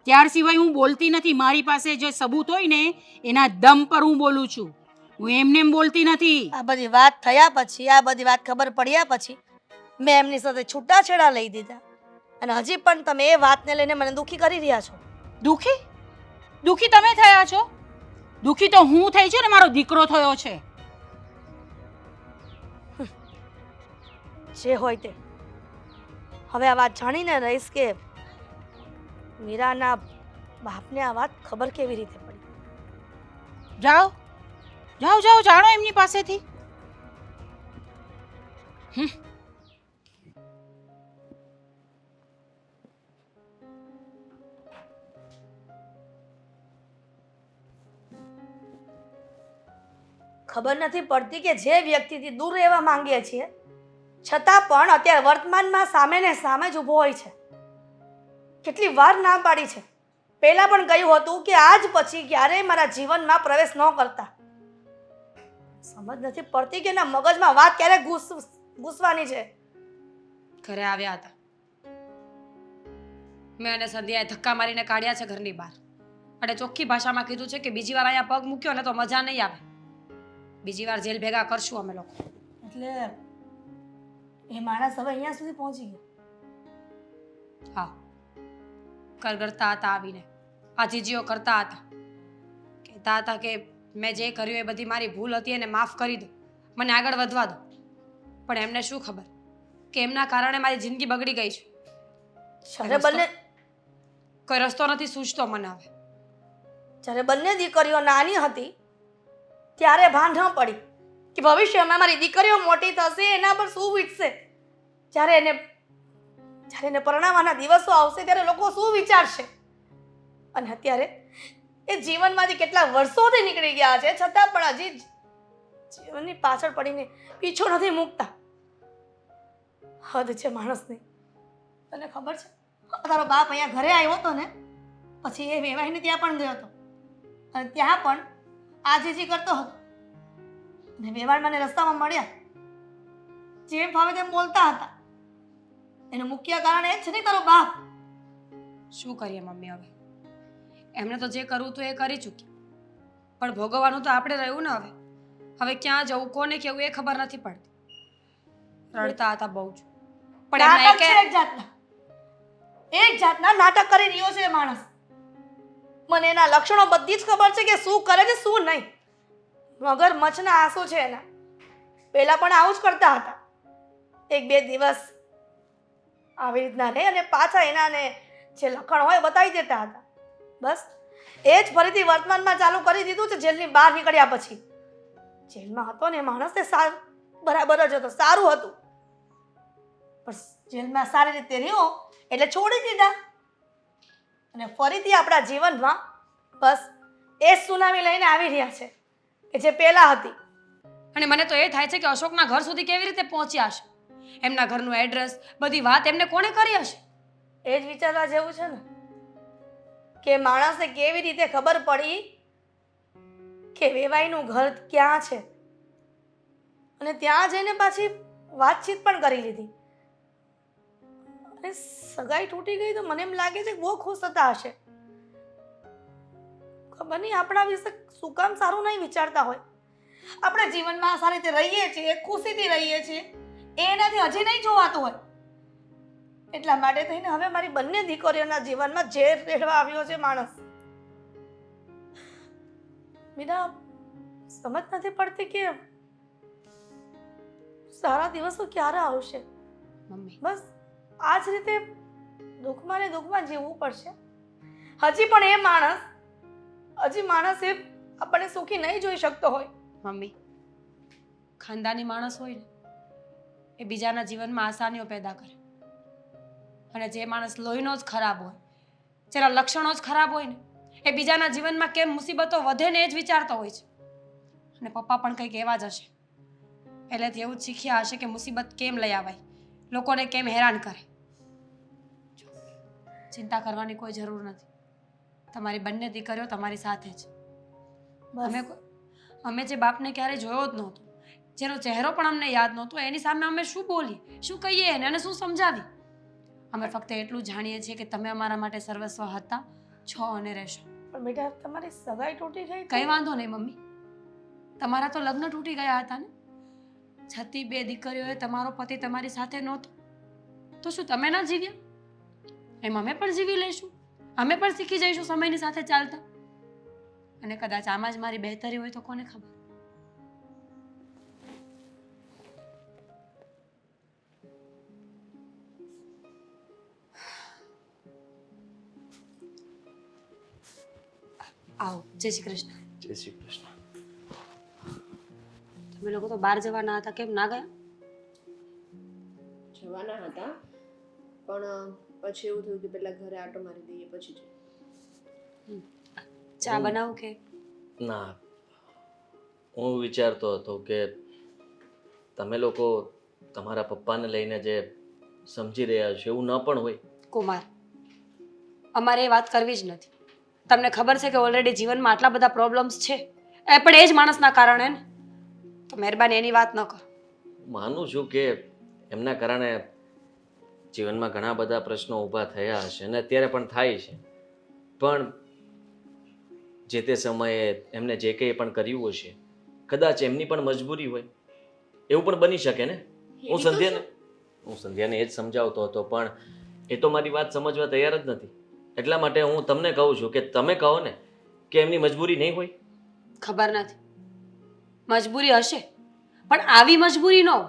ત્યાર સિવાય હું બોલતી નથી. મારી પાસે જે સબૂત હોય ને એના દમ પર હું બોલું છું. હું એમને એમ બોલતી નથી. આ બધી વાત થયા પછી, આ બધી વાત ખબર પડ્યા પછી મેં એમની સાથે છૂટાછેડા લઈ દીધા, અને હજી પણ તમે એ વાતને લઈને મને દુઃખી કરી રહ્યા છો. દુઃખી? દુઃખી તમે થયા છો? દુઃખી તો હું થઈ છું ને, મારો દીકરો થયો છે. જે હોય તે. હવે આ વાત જાણીને રહીશ કે મીરાના બાપને આ વાત ખબર કેવી રીતે પડી. જાઓ જાઓ જાઓ, જાણો એમની પાસેથી. ખબર નથી પડતી કે જે વ્યક્તિથી દૂર રહેવા માંગીએ છીએ છતાં પણ અત્યારે વર્તમાનમાં સામે ને સામે જ ઊભો હોય છે. કેટલી વાર ના પાડી છે, પહેલા પણ કહ્યું હતું કે આજ પછી ક્યારેય મારા જીવનમાં પ્રવેશ ન કરતા. સમજ નથી પડતી કે એના મગજમાં વાત ક્યારે ઘૂસવાની છે. ઘરે આવ્યા હતા, મેં એને સંધ્યાએ ધક્કા મારીને કાઢ્યા છે ઘરની બહાર. અને ચોખ્ખી ભાષામાં કીધું છે કે બીજી વાર અહીંયા પગ મૂક્યો ને તો મજા નહીં આવે. બીજી વાર જેલ ભેગા કરશું અમે લોકો. એટલે એ માણસ હવે અહીંયા સુધી પહોંચી ગયો. હા, કરગરતા હતા આવીને, આ જીજીઓ કરતા હતા, કહેતા હતા કે મેં જે કર્યું એ બધી મારી ભૂલ હતી એને માફ કરી દો, મને આગળ વધવા દો. પણ એમને શું ખબર કે એમના કારણે મારી જિંદગી બગડી ગઈ છે. જ્યારે બંને કોઈ રસ્તો નથી સૂઝતો મને હવે. જ્યારે બંને દીકરીઓ નાની હતી ત્યારે ભાન ન પડી કે ભવિષ્યમાં મારી દીકરીઓ મોટી થશે એના પર શું વીતશે. જ્યારે એને પરણાવવાના દિવસો આવશે ત્યારે લોકો શું વિચારશે. અને અત્યારે એ જીવનમાંથી કેટલા વર્ષોથી નીકળી ગયા છે છતાં પણ હજી જીવનની પાછળ પડીને પીછો નથી મૂકતા. હદ છે માણસની. તને ખબર છે તારો બાપ અહીંયા ઘરે આવ્યો હતો ને પછી એ વેવાઈને ત્યાં પણ ગયો હતો અને ત્યાં પણ આ જીજી કરતો હતો અને વેવાણ મને રસ્તામાં મળ્યા, જેમ ફાવે તેમ બોલતા હતા. એનું મુખ્ય કારણ એ જ છે ને તારો બાપ. શું કરીએ મમ્મી હવે? એમને તો જે કરવું હતું એ કરી ચૂક્યા, પણ ભોગવવાનું તો આપણે રહ્યું ને હવે. હવે ક્યાં જવું, કોને કેવું એ ખબર નથી પડતી. રડતા હતા બહુ જ. પણ એમના નાટક છે એકે એક જાતના નાટક કરી રહ્યો છે એ માણસ. મને એના લક્ષણો બધી જ ખબર છે કે શું કરે છે શું નહીં. મગર મચ્છના આંસુ છે એના. પહેલા પણ આવું જ કરતા હતા. એક બે દિવસ આવી રીતના રહે અને પાછા એનાને જે લક્ષણ હોય બતાવી દેતા હતા. બસ એ જ ફરીથી વર્તમાનમાં ચાલુ કરી દીધું છે જેલની બહાર નીકળ્યા પછી. જેલમાં હતો ને માણસ તે બરાબર જ હતો, સારું હતું. પણ જેલમાં સારી રીતે રહ્યો એટલે છોડી દીધા અને ફરીથી આપણા જીવનમાં બસ એ જ સુનામી લઈને આવી રહ્યા છે કે જે પહેલા હતી. અને મને તો એ થાય છે કે અશોકના ઘર સુધી કેવી રીતે પહોંચ્યા હશે, એમના ઘરનું એડ્રેસ, બધી વાત એમને કોણે કરી હશે. એ જ વિચારવા જેવું છે ને કે માણસને કેવી રીતે ખબર પડી કે વેવાઈનું ઘર ક્યાં છે અને ત્યાં જઈને પાછી વાતચીત પણ કરી લીધી. અને સગાઈ તૂટી ગઈ તો મને એમ લાગે છે કે બહુ ખુશ થતા હશે. ખબર નહીં આપણા વિશે શું કામ સારું નહીં વિચારતા હોય. આપણે જીવનમાં સારી રીતે રહીએ છીએ, ખુશીથી રહીએ છીએ, એનાથી હજી નહીં જોવાતું હોય. એટલા માટે થઈને હવે મારી બંને દીકરીઓના જીવનમાં ઝેર રેડવા આવ્યો છે માણસ. મીરા સમજ નથી પડતી કે સારા દિવસો ક્યારે આવશે. મમ્મી બસ આ જ રીતે દુઃખમાં ને દુઃખમાં જીવવું પડશે. હજી પણ એ માણસ એ આપણને સુખી નહીં જોઈ શકતો હોય. મમ્મી, ખાનદાની માણસ હોય ને એ બીજાના જીવનમાં આસાનીઓ પેદા કરે. અને જે માણસ લોહીનો જ ખરાબ હોય, જેના લક્ષણો જ ખરાબ હોય ને એ બીજાના જીવનમાં કેમ મુસીબતો વધે ને એ જ વિચારતો હોય છે. અને પપ્પા પણ કંઈક એવા જ હશે. પહેલેથી એવું જ શીખ્યા હશે કે મુસીબત કેમ લઈ આવાય, લોકોને કેમ હેરાન કરે. ચિંતા કરવાની કોઈ જરૂર નથી. તમારી બંને દીકરીઓ તમારી સાથે છે. અમે જે બાપને ક્યારેય જોયો જ નહોતો, જેનો ચહેરો પણ અમને યાદ નહોતો, એની સામે અમે શું બોલીએ, શું કહીએ એને અને શું સમજાવી. અમે ફક્ત એટલું જાણીએ છીએ કે તમે અમારા માટે સર્વસ્વ હતા, છો અને રહેશો. પણ બેટા તમારી સગાઈ તૂટી ગઈ. કંઈ વાંધો નહીં મમ્મી, તમારા તો લગ્ન તૂટી ગયા હતા ને. છતી બે દીકરીઓએ તમારો પતિ તમારી સાથે નહોતો તો શું તમે ના જીવ્યા? એમ અમે પણ જીવી લઈશું, અમે પણ શીખી જઈશું સમયની સાથે ચાલતા. અને કદાચ આમાં જ મારી બહેતરી હોય તો કોને ખબર. આવો, જય શ્રી કૃષ્ણ. જય શ્રી કૃષ્ણ. તમે લોકો તો બહાર જવાના હતા, કેમ ના ગયા? જવાના હતા પણ પછી એવું થયું કે પેલા ઘરે આટો મારી દઈએ પછી જઈએ. ચા બનાવું કે? ના, હું વિચારતો હતો કે તમે લોકો તમારા પપ્પાને લઈને જે સમજી રહ્યા છો એવું ન પણ હોય. કુમાર, અમારે એ વાત કરવી જ નથી. તમને ખબર છે કે ઓલરેડી જીવનમાં આટલા બધા પ્રોબ્લેમ્સ છે, એ પણ એ જ માણસના કારણે ને. તો મહેરબાની એની વાત ન કરો. માનું છું કે એમના કારણે જીવનમાં ઘણા બધા પ્રશ્નો ઊભા થયા હશે અને અત્યારે પણ થાય છે, પણ જે તે સમયે એમને જે કંઈ પણ કર્યું હશે કદાચ એમની પણ મજબૂરી હોય એવું પણ બની શકે ને. હું સંધ્યાને એ જ સમજાવતો હતો પણ એ તો મારી વાત સમજવા તૈયાર જ નથી. એટલા માટે હું તમને કહું છું કે તમે કહો ને કે એમની મજબૂરી નહીં હોય. ખબર નથી, મજબૂરી હશે, પણ આવી મજબૂરી ન હોય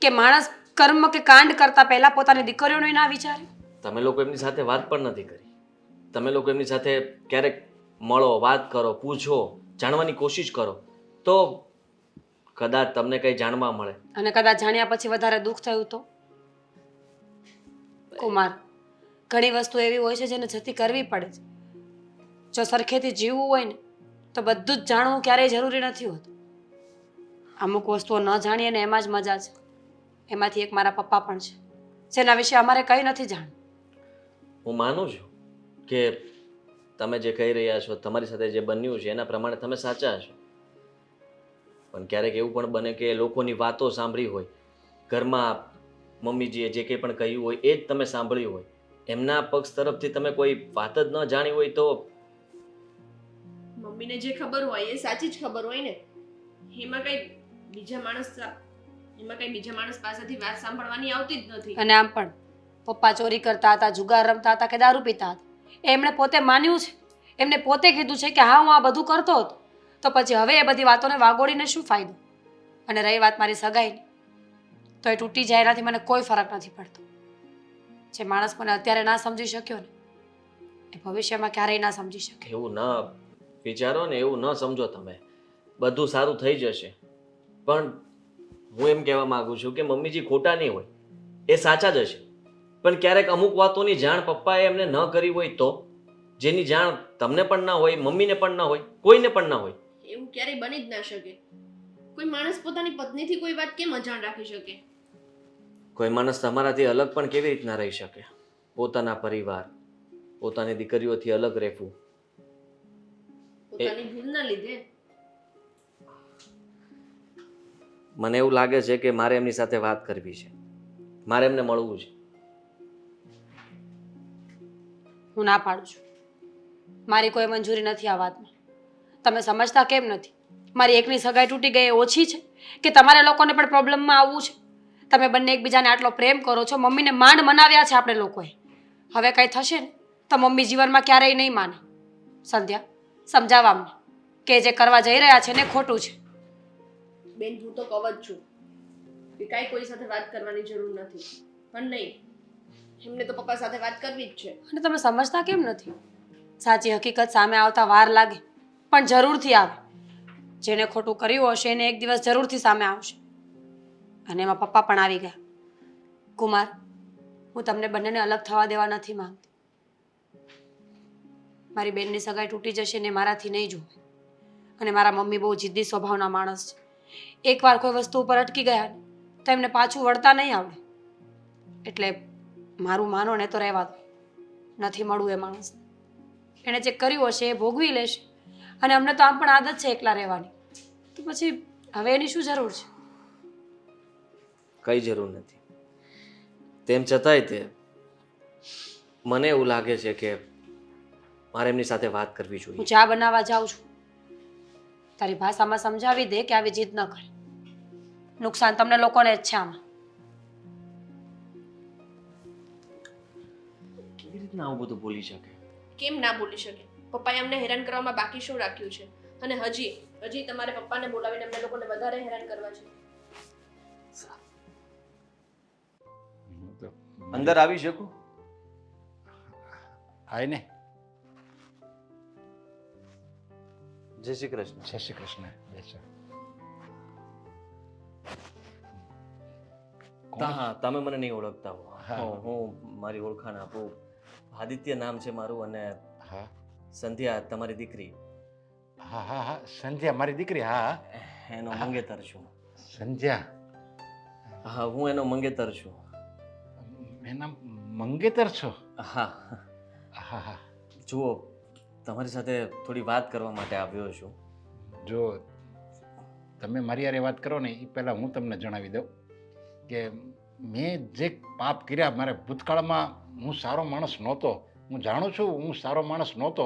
કે માણસ કર્મ કે કાંડ કરતા પહેલા પોતાની દીકરીઓને ના વિચારે. તમે લોકો એમની સાથે વાત પણ નથી કરી. તમે લોકો એમની સાથે ક્યારેક મળો, વાત કરો, પૂછો, જાણવાની કોશિશ કરો તો કદાચ તમને કંઈ જાણવા મળે. અને કદાચ જાણ્યા પછી વધારે દુઃખ થયું તો? કુમાર, ઘણી વસ્તુ એવી હોય છે જેને જતી કરવી પડે છે. જો સરખેથી જીવવું હોય ને તો બધું જ જાણવું ક્યારેય જરૂરી નથી હોતું. અમુક વસ્તુઓ ન જાણીએ ને એમાં જ મજા છે. એમાંથી એક મારા પપ્પા પણ છે જેના વિશે અમારે કંઈ નથી જાણવું. હું માનું છું કે તમે જે કહી રહ્યા છો, તમારી સાથે જે બન્યું છે એના પ્રમાણે તમે સાચા છો. પણ ક્યારેક એવું પણ બને કે લોકોની વાતો સાંભળી હોય, ઘરમાં મમ્મીજીએ જે કંઈ પણ કહ્યું હોય એ જ તમે સાંભળ્યું હોય, એમના પક્ષ તરફથી તમે કોઈ વાત જ ન જાણી હોય તો મમ્મીને જે ખબર હોય એ સાચી જ ખબર હોય ને. એમાં કઈ બીજા માણસ પાસેથી વાત સાંભળવાની આવતી જ નથી. અને આમ પણ પપ્પા ચોરી કરતા હતા, જુગાર રમતા હતા કે દારૂ પીતા હતા, એમણે પોતે માન્યું છે. એમને પોતે કીધું છે કે હા હું આ બધું કરતો હતો. તો પછી હવે એ બધી વાતોને વાગોડીને શું ફાયદો? અને રહી વાત મારી સગાઈની, તો એ તૂટી જાય એનાથી મને કોઈ ફરક નથી પડતો. જે માણસ મને અત્યારે ના સમજી શક્યો ને એ ભવિષ્યમાં ક્યારેય ના સમજી શકે. એવું ન વિચારો ને, એવું ન સમજો તમે. બધું સારું થઈ જશે. પણ હું એમ કહેવા માંગુ છું કે મમ્મીજી ખોટા નહીં હોય, એ સાચા જ હશે. પણ ક્યારેક અમુક વાતોની જાણ પપ્પાએ એમને ન કરી હોય તો, જેની જાણ તમને પણ ના હોય, મમ્મીને પણ ના હોય, કોઈને પણ ના હોય. એવું ક્યારેય બની જ ના શકે. કોઈ માણસ પોતાની પત્નીથી કોઈ વાત કેમ અજાણ રાખી શકે? કોઈ માણસ તમારાથી અલગ પણ કેવી રીતના રહી શકે? પોતાના પરિવાર, પોતાની દીકરીઓથી અલગ રહેવું. પોતાની ભૂલના લીધે. મને એવું લાગે છે કે મારે એમની સાથે વાત કરવી છે, મારે એમને મળવું છે. હું ના પાડું છું. મારી કોઈ મંજૂરી નથી આ વાતમાં. તમે સમજતા કેમ નથી? મારી એકની સગાઈ તૂટી ગઈ એ ઓછી છે કે તમારે લોકોને પણ પ્રોબ્લેમમાં આવવું છે? તમે બંને એકબીજાને આટલો પ્રેમ કરો છો, મમ્મીને માંડ મનાવ્યા છે આપણે લોકોએ. હવે કંઈ થશે ને તો મમ્મી જીવનમાં ક્યારેય નહીં માને. સંધ્યા, સમજાવવા અમને કે જે કરવા જઈ રહ્યા છે ને ખોટું છે. બેન, હું તો કહું જ છું કે કાંઈ કોઈ સાથે વાત કરવાની જરૂર નથી. પણ નહીં, એમને તો પપ્પા સાથે વાત કરવી જ છે. અને તમે સમજતા કેમ નથી? સાચી હકીકત સામે આવતા વાર લાગે પણ જરૂરથી આવે. જેને ખોટું કર્યું હશે એને એક દિવસ જરૂરથી સામે આવશે. અને એમાં પપ્પા પણ આવી ગયા. કુમાર, હું તમને બંનેને અલગ થવા દેવા નથી માંગતી. મારી બેનની સગાઈ તૂટી જશે ને મારાથી નહીં જોવે. અને મારા મમ્મી બહુ જિદ્દી સ્વભાવના માણસ છે. એકવાર કોઈ વસ્તુ ઉપર અટકી ગયા ને તો એમને પાછું વળતા નહીં આવડે. એટલે મારું માનો ને તો રહેવા દો. નથી મળવું એ માણસને. એણે જે કર્યું હશે એ ભોગવી લેશે. અને અમને તો આમ પણ આદત છે એકલા રહેવાની. તો પછી હવે એની શું જરૂર છે? કઈ જરૂર નથી. તેમ છતાંય તે મને એવું લાગે છે કે મારે એમની સાથે વાત કરવી જોઈએ. હું ચા બનાવવા જાઉં છું. તારી ભાષામાં સમજાવી દે કે આવી જીદ ન કરે. નુકસાન તમને લોકોને જ છે આમાં. કેવી રીતના આવું બધું બોલી શકે? કેમ ના બોલી શકે? પપ્પાએ અમને હેરાન કરવામાં બાકી શું રાખ્યું છે? અને હજી તમારે પપ્પાને બોલાવીને અમને લોકોને વધારે હેરાન કરવા છે. અંદર આવી શકું? આય ને. જય શ્રી કૃષ્ણ. જય શ્રી કૃષ્ણ. બેસો. હા, તમે મને નહીં ઓળખતા હો. હા. હું મારી ઓળખાણ આપું. આદિત્ય નામ છે મારું અને હા સંધ્યા તમારી દીકરી. હા હા હા, સંધ્યા મારી દીકરી. હા, એનો મંગેતર છું. સંધ્યા. હા, હું એનો મંગેતર છું. એના મંગેતર છો? હા હા હા. જુઓ, તમારી સાથે થોડી વાત કરવા માટે આવ્યો છું. જો તમે મારી હારે વાત કરો ને એ પહેલાં હું તમને જણાવી દઉં કે મેં જે પાપ કર્યા મારે ભૂતકાળમાં, હું સારો માણસ નહોતો. હું જાણું છું હું સારો માણસ નહોતો.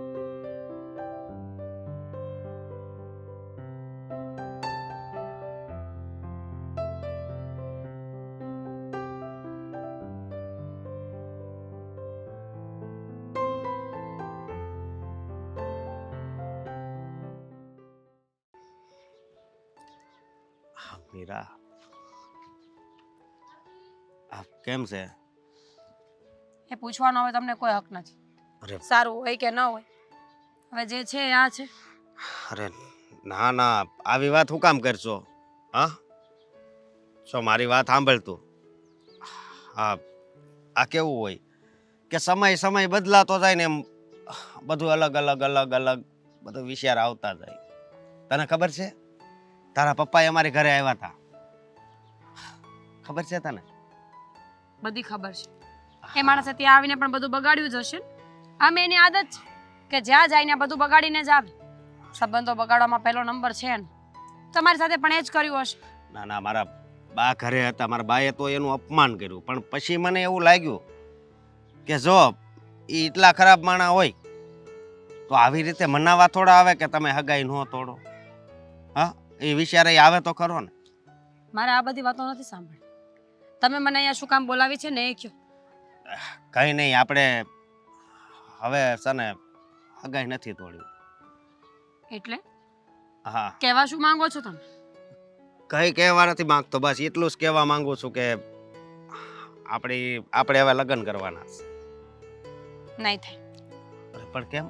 મીરા આ કેમ છે? એ પૂછવાનો હવે તમને કોઈ હક નથી. અરે સારું હોય કે ન હોય, હવે જે છે એ આ છે. અરે ના ના, આવી વાત હું કામ કરશો? હા, જો મારી વાત સાંભળ તું. હા, આ કેવું હોય કે સમય બદલાતો જાય ને એમ બધું અલગ અલગ અલગ અલગ બધું વિચાર આવતા જાય. તને ખબર છે તારા પપ્પાએ અમારી ઘરે આવ્યા હતા? ખબર છે તને? બધી ખબર છે. એ માણસે ત્યાં આવીને પણ બધું બગાડ્યું જ હશે ને. આમ એની આદત છે કે જ્યાં જઈને બધું બગાડીને જ આવે. સંબંધો બગાડવામાં પહેલો નંબર છે ને. તમારી સાથે પણ એ જ કર્યું હશે. ના ના, મારા બા ઘરે હતા, મારા બાએ તો એનું અપમાન કર્યું, પણ પછી મને એવું લાગ્યું કે જો એ એટલા ખરાબ માણસ હોય તો આવી રીતે મનાવા થોડા આવે કે તમે હગાઈ ન તોડો. હા, એ વિચારે આવે તો ખરો ને. મારે આ બધી વાતો નથી સાંભળી. તમે મને અહીંયા શું કામ બોલાવી છે ને એ કહો. કઈ નહીં, આપણે હવે છે ને હગાઈ નથી તોડ્યું. એટલે હા, કહેવા શું માંગો છો તમે? કઈ કહેવા નથી માંગતો, બસ એટલું જ કહેવા માંગુ છું કે આપણે હવે લગ્ન કરવાના છે. નહીં થાય. અરે પણ કેમ?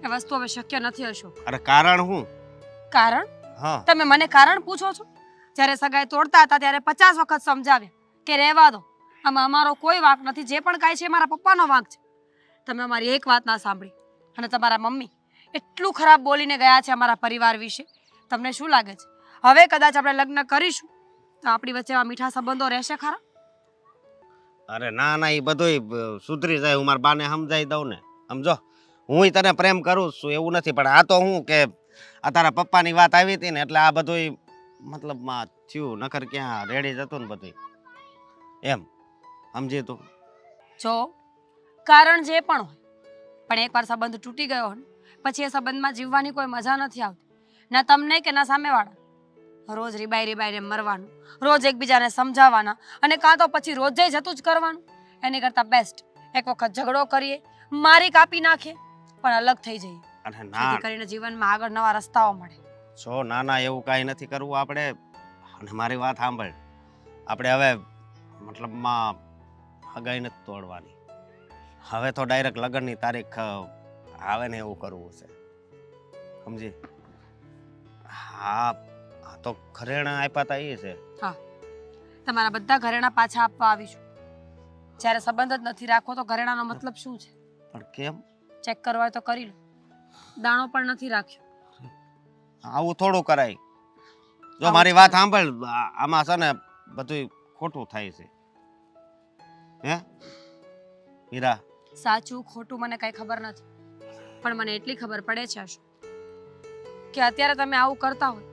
એ વસ્તુ હવે શક્ય નથી અશોક. અરે કારણ શું? કારણ? હા, તમે મને કારણ પૂછો છો? જ્યારે સગાઈ તોડતા હતા ત્યારે 50 વખત સમજાવ્યા કે રહેવા દો, આમાં અમારો કોઈ વાંક નથી. જે પણ કાંઈ છે એ મારા પપ્પાનો વાંક છે. તમે અમારી એક વાત ના સાંભળી. અને તમારા મમ્મી એટલું ખરાબ બોલીને ગયા છે અમારા પરિવાર વિશે. તમને શું લાગે છે હવે કદાચ આપણે લગ્ન કરીશું તો આપણી વચ્ચે આ મીઠા સંબંધો રહેશે ખરા? અરે ના ના, એ બધું સુધરી જાય. હું મારા બાને સમજાઈ દઉં ને. સમજો, હું તને પ્રેમ કરું છું એવું નથી, પણ આ તો હું કે આ તારા પપ્પાની વાત આવી હતી ને એટલે આ બધું મતલબમાં થયું, નકર ક્યાં રેડી જતું ને બધું. એમ સમજી તું? જો કારણ જે પણ હોય, પણ એકવાર સંબંધ તૂટી ગયો ને પછી એ સંબંધમાં જીવવાની કોઈ મજા નથી આવતી. ના તમને કે ના સામેવાળા. રોજ રીબાઈને મરવાનું, રોજ એકબીજાને સમજાવવાના, અને કાં તો પછી રોજે જતું જ કરવાનું. એની કરતાં બેસ્ટ એક વખત ઝઘડો કરીએ, મારી કાપી નાખીએ, પણ અલગ થઈ જઈએ. અને ના જેથી કરીને જીવનમાં આગળ નવા રસ્તાઓ મળે. છો, ના ના, એવું કાંઈ નથી કરવું આપણે. અને મારી વાત સાંભળ, આપણે હવે મતલબમાં હગાઈ નથી તોડવાની. હવે તો ડાયરેક્ટ લગ્નની તારીખ આવે ને એવું કરવું છે, સમજી? હા, આ તો ઘરેણા આપ્યા હતા એ છે. તમારા બધા ઘરેણા પાછા આપવા આવીશું. જ્યારે સંબંધ જ નથી રાખવો તો ઘરેણાનો મતલબ શું છે? પણ કેમ? ચેક કરવા હોય તો કરી લો. દાણો પણ નથી રાખ્યો. આવું થોડું કરાય. જો આવું મારી જ વાત કરાય. સાંભળ, આમાં છે ને બધું ખોટું થાય છે. હે મીરા? સાચું ખોટું મને કઈ ખબર નથી, પણ મને એટલી ખબર પડે છે અશોક, કે અત્યારે તમે આવું કરતા હોય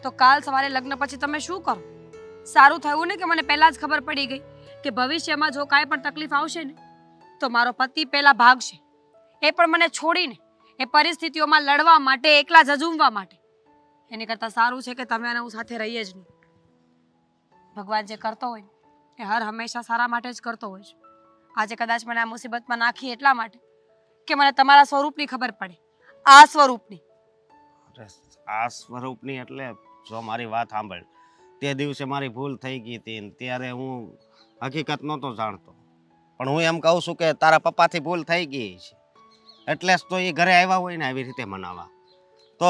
તો કાલ સવારે લગ્ન પછી તમે શું કરો? સારું થયું ને કે મને પહેલા જ ખબર પડી ગઈ કે ભવિષ્યમાં જો કાંઈ પણ તકલીફ આવશે ને તો મારો પતિ પહેલા ભાગશે, એ પણ મને છોડીને, એ પરિસ્થિતિઓમાં લડવા માટે, એકલા ઝઝૂમવા માટે. એની કરતાં સારું છે કે તમે અને હું સાથે રહીએ જ નહીં. ભગવાન જે કરતો હોય એ હર હંમેશા સારા માટે જ કરતો હોય છે. આજે કદાચ મને આ મુસીબતમાં નાખી એટલા માટે કે મને તમારા સ્વરૂપની ખબર પડે, આ સ્વરૂપની. અરે આ સ્વરૂપની એટલે જો મારી વાત સાંભળ, તે દિવસે મારી ભૂલ થઈ ગઈ હતી ને ત્યારે હું હકીકત નહોતો જાણતો, પણ હું એમ કહું છું કે તારા પપ્પાથી ભૂલ થઈ ગઈ છે એટલે જ તો એ ઘરે આવ્યા હોય ને આવી રીતે મનાવા. તો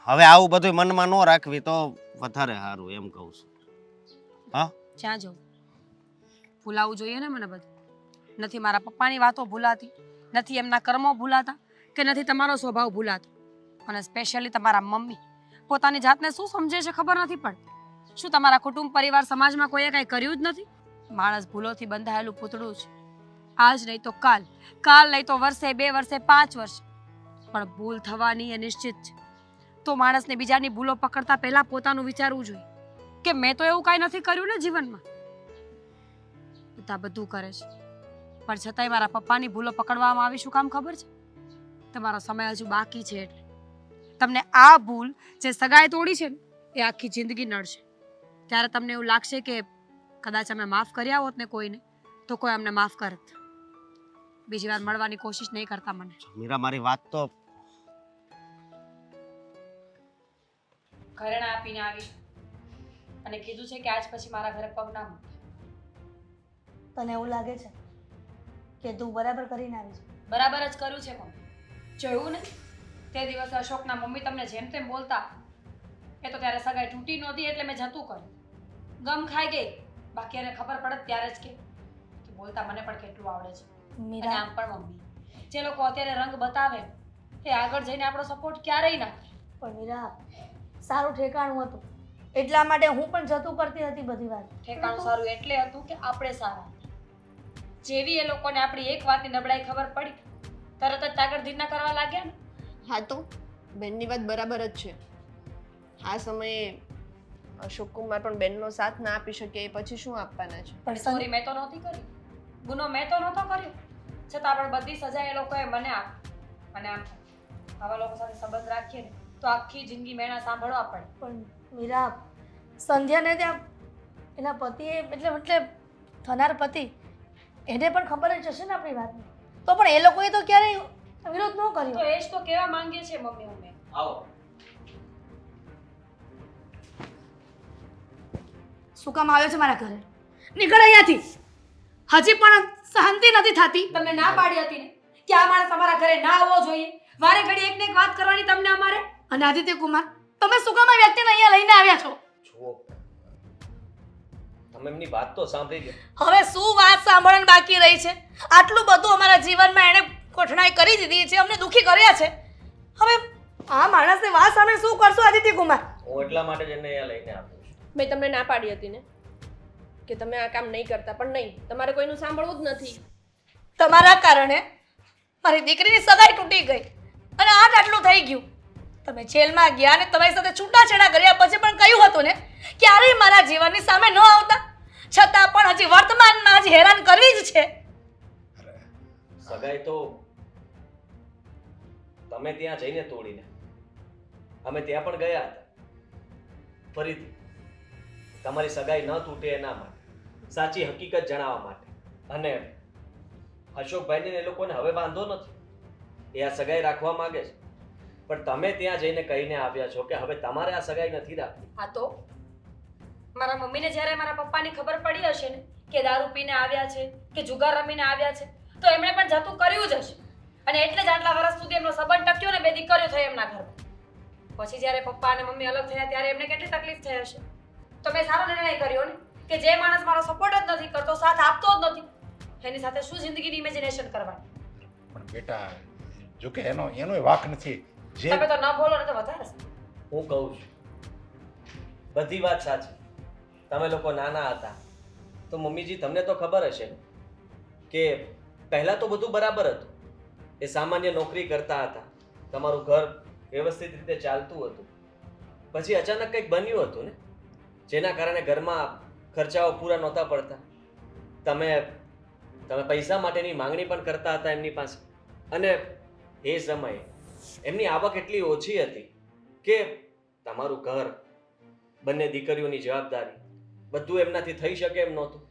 હવે આવું બધું મનમાં ન રાખવી તો વધારે સારું, એમ કહું છું. હા, જ્યાં જવું ભૂલાવું જોઈએ ને મને બધું. નથી મારા પપ્પાની વાતો ભૂલાતી, નથી એમના કર્મો ભૂલાતા, કે નથી તમારો સ્વભાવ ભૂલાતો. અને સ્પેશિયલી તમારા મમ્મી પોતાની જાતને શું સમજે છે ખબર નથી પડતી. શું તમારા કુટુંબ પરિવાર સમાજમાં કોઈએ કાંઈ કર્યું જ નથી? માણસ ભૂલોથી બંધાયેલું પૂતળું છે. આજ નહીં તો કાલ, કાલ નહીં તો વર્ષે, 2 વર્ષે, 5 વર્ષે, પણ ભૂલ થવાની એ નિશ્ચિત છે. તો માણસને બીજાની ભૂલો પકડતા પહેલા પોતાનું વિચારવું જોઈએ કે મેં તો એવું કાંઈ નથી કર્યું ને જીવનમાં. બધા બધું કરે છે, પણ છતાંય મારા પપ્પાની ભૂલો પકડવામાં આવી શું કામ ખબર છે? તમારો સમય હજુ બાકી છે એટલે. તમને આ ભૂલ જે સગાઈ તોડી છે ને એ આખી જિંદગી નડશે. ત્યારે તમને એવું લાગશે કે કદાચ અમે માફ કર્યા હોત ને કોઈને તો કોઈ અમને માફ કરત. બીજી વાર મળવાની કોશિશ નહીં કરતા મને. મીરા મારી વાત તો ઘરેણા આપીને આવીશ. અને કીધું છે કે આજ પછી મારા ઘરે પગ ના મૂકે. તને એવું લાગે છે કે તું બરાબર કરીને આવી છે? બરાબર જ કર્યું છે મમ્મી. જોયું ને તે દિવસે અશોકના મમ્મી તમને જેમ તેમ બોલતા, એ તો ત્યારે સગાઈ તૂટી નહોતી એટલે મેં જતું કર્યું. ગમ ખાઈ ગઈ, બાકી એને ખબર પડે ત્યારે જ કે બોલતા મને પણ કેટલું આવડે છે. અને મીરા, આમ પણ મમ્મી, જે લોકો અત્યારે રંગ બતાવે એ આગળ જઈને આપણો સપોર્ટ ક્યારેય ના કરે. પણ મીરા, સારું ઠેકાણું હતું એટલા માટે હું પણ જતું કરતી હતી બધી વાત. ઠેકાણું સારું એટલે હતું કે આપણે સારા હતા. જેવી એ લોકોને આપણી એક વાતની નબળાઈ ખબર પડી, તરત જ તાગડ ધીરના કરવા લાગ્યા ને. હા તો બેનની વાત બરાબર જ છે. આ સમયે અશોક કુમાર પણ બેનનો સાથ ના આપી શકે એ પછી શું આપવાના છે? પણ ચોરી મેં તો નહોતી કરી, ગુનો મેં તો નહોતો કર્યો, છતાં પણ બધી સજા એ લોકોએ મને આપી. અને આમ આવા લોકો સાથે સંબંધ રાખીએ ને તો આખી જિંદગી મેણા સાંભળવા પડે. પણ મીરા, સંધ્યાને ત્યાં એના પતિએ એટલે થનાર પતિ એને પણ ખબર જ હશે ને આપણી વાતની, તો પણ એ લોકોએ તો ક્યારેય વિરોધ ન તો કર્યો. એ જ તો કહેવા માંગીએ છીએ મમ્મી અમે. આવો. શું કામ આવ્યો છે મારા ઘરે? નીકળ અહીંયાથી. હજી પણ શાંતિ નથી થતી. તમને ના પાડી હતી ને કે આ માણસ અમારા ઘરે ના આવવો જોઈએ, વારે ઘડી એક ને એક વાત કરવાની તમને અમારે. અને આદિત્ય કુમાર, તમે શું કામ આ વ્યક્તિને અહીંયા લઈને આવ્યા છો? જુઓ, તમે એમની વાત તો સાંભળી લો. હવે શું વાત સાંભળવાની બાકી રહી છે? આટલું બધું અમારા જીવનમાં એણે કોઠણાઈ કરી દીધી છે, અમને દુઃખી કર્યા છે. હવે આ માણસને વાત સાંભળીને શું કરશો આદિત્ય કુમાર? હું એટલા માટે જ એને અહીંયા લઈને આવ્યો છું. મેં તમને ના પાડી હતી ને કે તમે આ કામ નહીં કરતા, પણ નહીં, તમારે કોઈનું સાંભળવું જ નથી. તમારા કારણે મારી દીકરીની સગાઈ તૂટી ગઈ અને આટલું થઈ ગયું. તમે જેલમાં ગયા અને તમારી સાથે છૂટાછેડા કર્યા પછી પણ કહ્યું હતું ને ક્યારેય મારા જીવનની સામે ન આવતા, છતાં પણ હજી વર્તમાનમાં જ હેરાન કરવી જ છે. સગાઈ તો તમે ત્યાં જઈને તોડીને અમે ત્યાં પણ ગયા હતા. ફરીથી તમારી સગાઈ ન તૂટે એના માટે, સાચી હકીકત જણાવવા માટે. અને અશોકભાઈને એ લોકોને હવે વાંધો નથી, એ આ સગાઈ રાખવા માંગે છે, પણ તમે ત્યાં જઈને કહીને આવ્યા છો કે હવે તમારે આ સગાઈ નથી રાખવી. હા તો મારા મમ્મીને જ્યારે મારા પપ્પાની ખબર પડી હશે ને કે દારૂ પીને આવ્યા છે કે જુગાર રમીને આવ્યા છે, તો એમણે પણ જતું કર્યું જ હશે. અને એટલે જ આટલા વર્ષ સુધી એમનો સંબંધ ટક્યો ને, 2 દીકરીઓ થઈ એમના ઘરમાં. પછી જ્યારે પપ્પા અને મમ્મી અલગ થયા ત્યારે એમને કેટલી તકલીફ થઈ હશે. તો મેં સારો નિર્ણય કર્યો ને કે જે માણસ મારો સપોર્ટ જ નથી કરતો, સાથ આપતો જ નથી, એની સાથે શું જિંદગીની ઇમેજિનેશન કરવાની. પણ બેટા, જો કે એનો વાંક નથી. જે તમે તો ન બોલો ને તો વધારે સારું. હું કહું છું, બધી વાત સાચી. તમે લોકો નાના હતા તો મમ્મીજી તમને તો ખબર હશે ને કે પહેલાં તો બધું બરાબર હતું. એ સામાન્ય નોકરી કરતા હતા, તમારું ઘર વ્યવસ્થિત રીતે ચાલતું હતું. પછી અચાનક કંઈક બન્યું હતું ને, જેના કારણે ઘરમાં ખર્ચાઓ પૂરા નહોતા પડતા. તમે પૈસા માટેની માંગણી પણ કરતા હતા એમની પાસે. અને એ સમયે એમની આવક એટલી ઓછી હતી કે તમારું ઘર, બંને દીકરીઓની જવાબદારી, બધું એમનાથી થઈ શકે એમ નહોતું.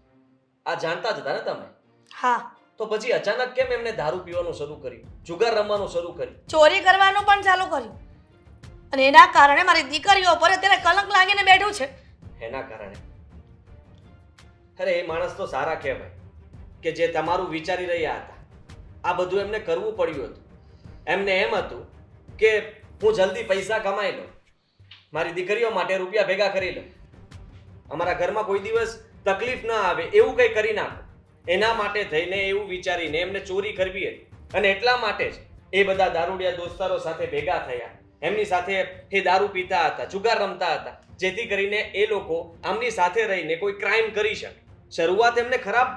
આ જાણતા જ હતા ને તમે. હા, તો પછી અચાનક કેમ એમને દારૂ પીવાનું શરૂ કર્યું, જુગાર રમવાનું શરૂ કર્યું? ચોરી કરવાનું પણ ચાલુ કર્યું અને એના કારણે મારી દીકરીઓ પર અત્યારે કલંક લાગીને બેઠું છે. એના કારણે અરે એ માણસ તો સારા કહેવાય કે જે તમારું વિચારી રહ્યા હતા. આ બધું એમને કરવું પડ્યું હતું. એમને એમ હતું કે હું જલ્દી પૈસા કમાઈ લઉં, મારી દીકરીઓ માટે રૂપિયા ભેગા કરી લઉં, અમારા ઘરમાં કોઈ દિવસ તકલીફ ન આવે એવું કંઈ કરી નાખો. એના માટે થઈને એવું વિચારીને એમને ચોરી કરવી હતી. અને એટલા માટે જ એ બધા દારૂડિયા દોસ્તારો સાથે ભેગા થયા. એમની સાથે એ દારૂ પીતા હતા, જુગાર રમતા હતા, જેથી કરીને એ લોકો આમની સાથે રહીને કોઈ ક્રાઇમ કરી શકે. શરૂઆત એમને ખરાબ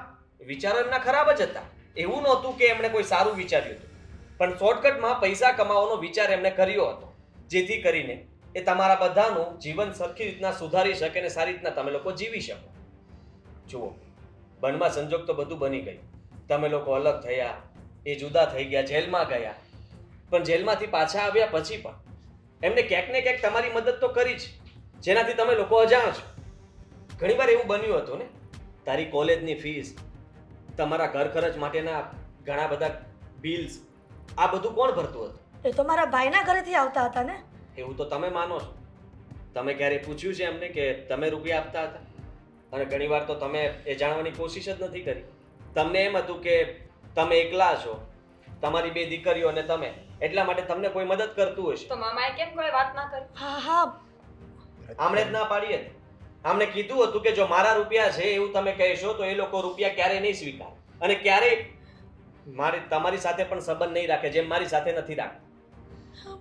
વિચારો એમના ખરાબ જ હતા. એવું નહોતું કે એમણે કોઈ સારું વિચાર્યું હતું, પણ શોર્ટકટમાં પૈસા કમાવાનો વિચાર એમણે કર્યો હતો, જેથી કરીને એ તમારા બધાનું જીવન સરખી રીતના સુધારી શકે અને સારી રીતના તમે લોકો જીવી શકો. જુઓ, બનમાં સંજોગ તો બધું બની ગયું. તમે લોકો અલગ થયા, એ જુદા થઈ ગયા, જેલમાં ગયા. પણ જેલમાંથી પાછા આવ્યા પછી પણ એમને ક્યાંક ને ક્યાંક તમારી મદદ તો કરી જ, જેનાથી તમે લોકો અજાણ છો. ઘણીવાર એવું બન્યું હતું ને, તારી કોલેજની ફીસ, તમારા ઘર ખર્ચ માટેના ઘણા બધા બિલ્સ, આ બધું કોણ ભરતું હતું? એ તો મારા ભાઈના ઘરેથી આવતા હતા ને. એવું તો તમે માનો છો, તમે ક્યારેય પૂછ્યું છે એમને કે તમે રૂપિયા આપતા હતા? અને ઘણીવાર તો તમે એ જાણવાની કોશિશ જ નથી કરી. તમને એમ હતું કે તમે એકલા છો, તમારી 2 દીકરીઓ અને તમે, એટલા માટે તમને કોઈ મદદ કરતું હશે. તો મામાએ કેમ કોઈ વાત ના કરી? હા હા આમણે જ ના પાડી હતી. આમણે કીધું હતું કે જો મારા રૂપિયા છે એવું તમે કહેશો તો એ લોકો રૂપિયા ક્યારેય નહીં સ્વીકારે અને ક્યારેય તમારી સાથે પણ સંબંધ નહીં રાખે, જેમ મારી સાથે નથી રાખતા.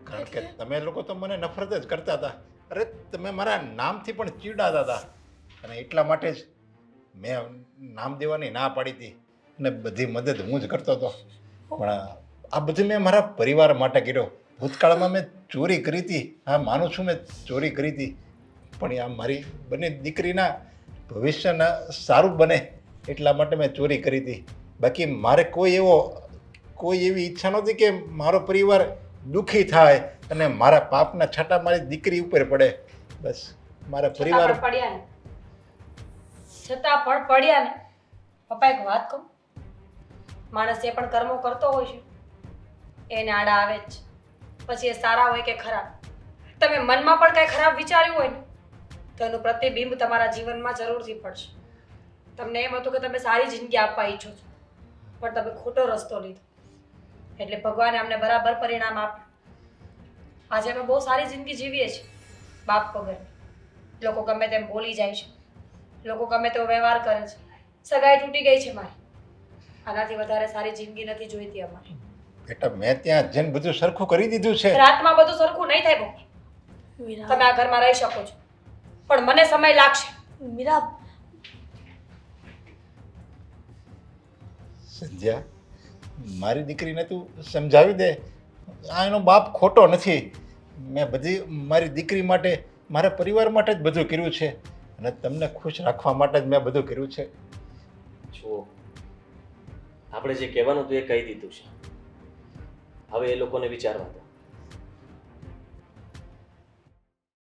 કારણ કે તમે લોકો તો મને નફરત જ કરતા હતા. અરે તમે મારા નામથી પણ ચીડાતા હતા અને એટલા માટે જ મેં નામ દેવાની ના પાડી હતી અને બધી મદદ હું જ કરતો હતો. પણ આ બધું મેં મારા પરિવાર માટે કર્યો. ભૂતકાળમાં મેં ચોરી કરી હતી, હા માનું છું મેં ચોરી કરી હતી, પણ આ મારી બંને દીકરીના ભવિષ્યના સારું બને એટલા માટે મેં ચોરી કરી હતી. બાકી મારે કોઈ એવી ઈચ્છા નહોતી કે મારો પરિવાર દુઃખી થાય અને મારા પાપના છાંટા મારી દીકરી ઉપર પડે. બસ મારા પરિવાર છતાં પણ પડ્યા ને. છતાં પણ પડ્યા ને. પપ્પા એક વાત કહું, માણસ એ પણ કર્મો કરતો હોય છે, એને આડા આવે જ. પછી એ સારા હોય કે ખરાબ, તમે મનમાં પણ કંઈ ખરાબ વિચાર્યું હોય ને તો એનું પ્રતિબિંબ તમારા જીવનમાં જરૂરથી પડશે. તમને એમ હતું કે તમે સારી જિંદગી આપવા ઈચ્છો છો, પણ તમે ખોટો રસ્તો લીધો, એટલે ભગવાને અમને બરાબર પરિણામ આપ્યું. આજે અમે બહુ સારી જિંદગી જીવીએ છીએ બાપ વગર. લોકો ગમે તેમ બોલી જાય છે, લોકો ગમે તેવો વ્યવહાર કરે છે, સગાઈ તૂટી ગઈ છે મારી. આનાથી વધારે સારી જિંદગી નથી જોઈતી અમારે. બેટા મેં ત્યાં જઈને બધું સરખું કરી દીધું છે. રાતમાં બધું સરખું નહીં થાય બહુ. મીરા તમે આ ઘરમાં રહી શકો છો, પણ મને સમય લાગશે. મીરા સંધ્યા, મારી દીકરીને તું સમજાવી દે. આ એનો બાપ ખોટો નથી. મેં બધી મારી દીકરી માટે, મારા પરિવાર માટે જ બધું કર્યું છે અને તમને ખુશ રાખવા માટે જ મેં બધું કર્યું છે. જુઓ, આપણે જે કહેવાનું હતું એ કહી દીધું છે. હવે એ લોકોને વિચારવા દો.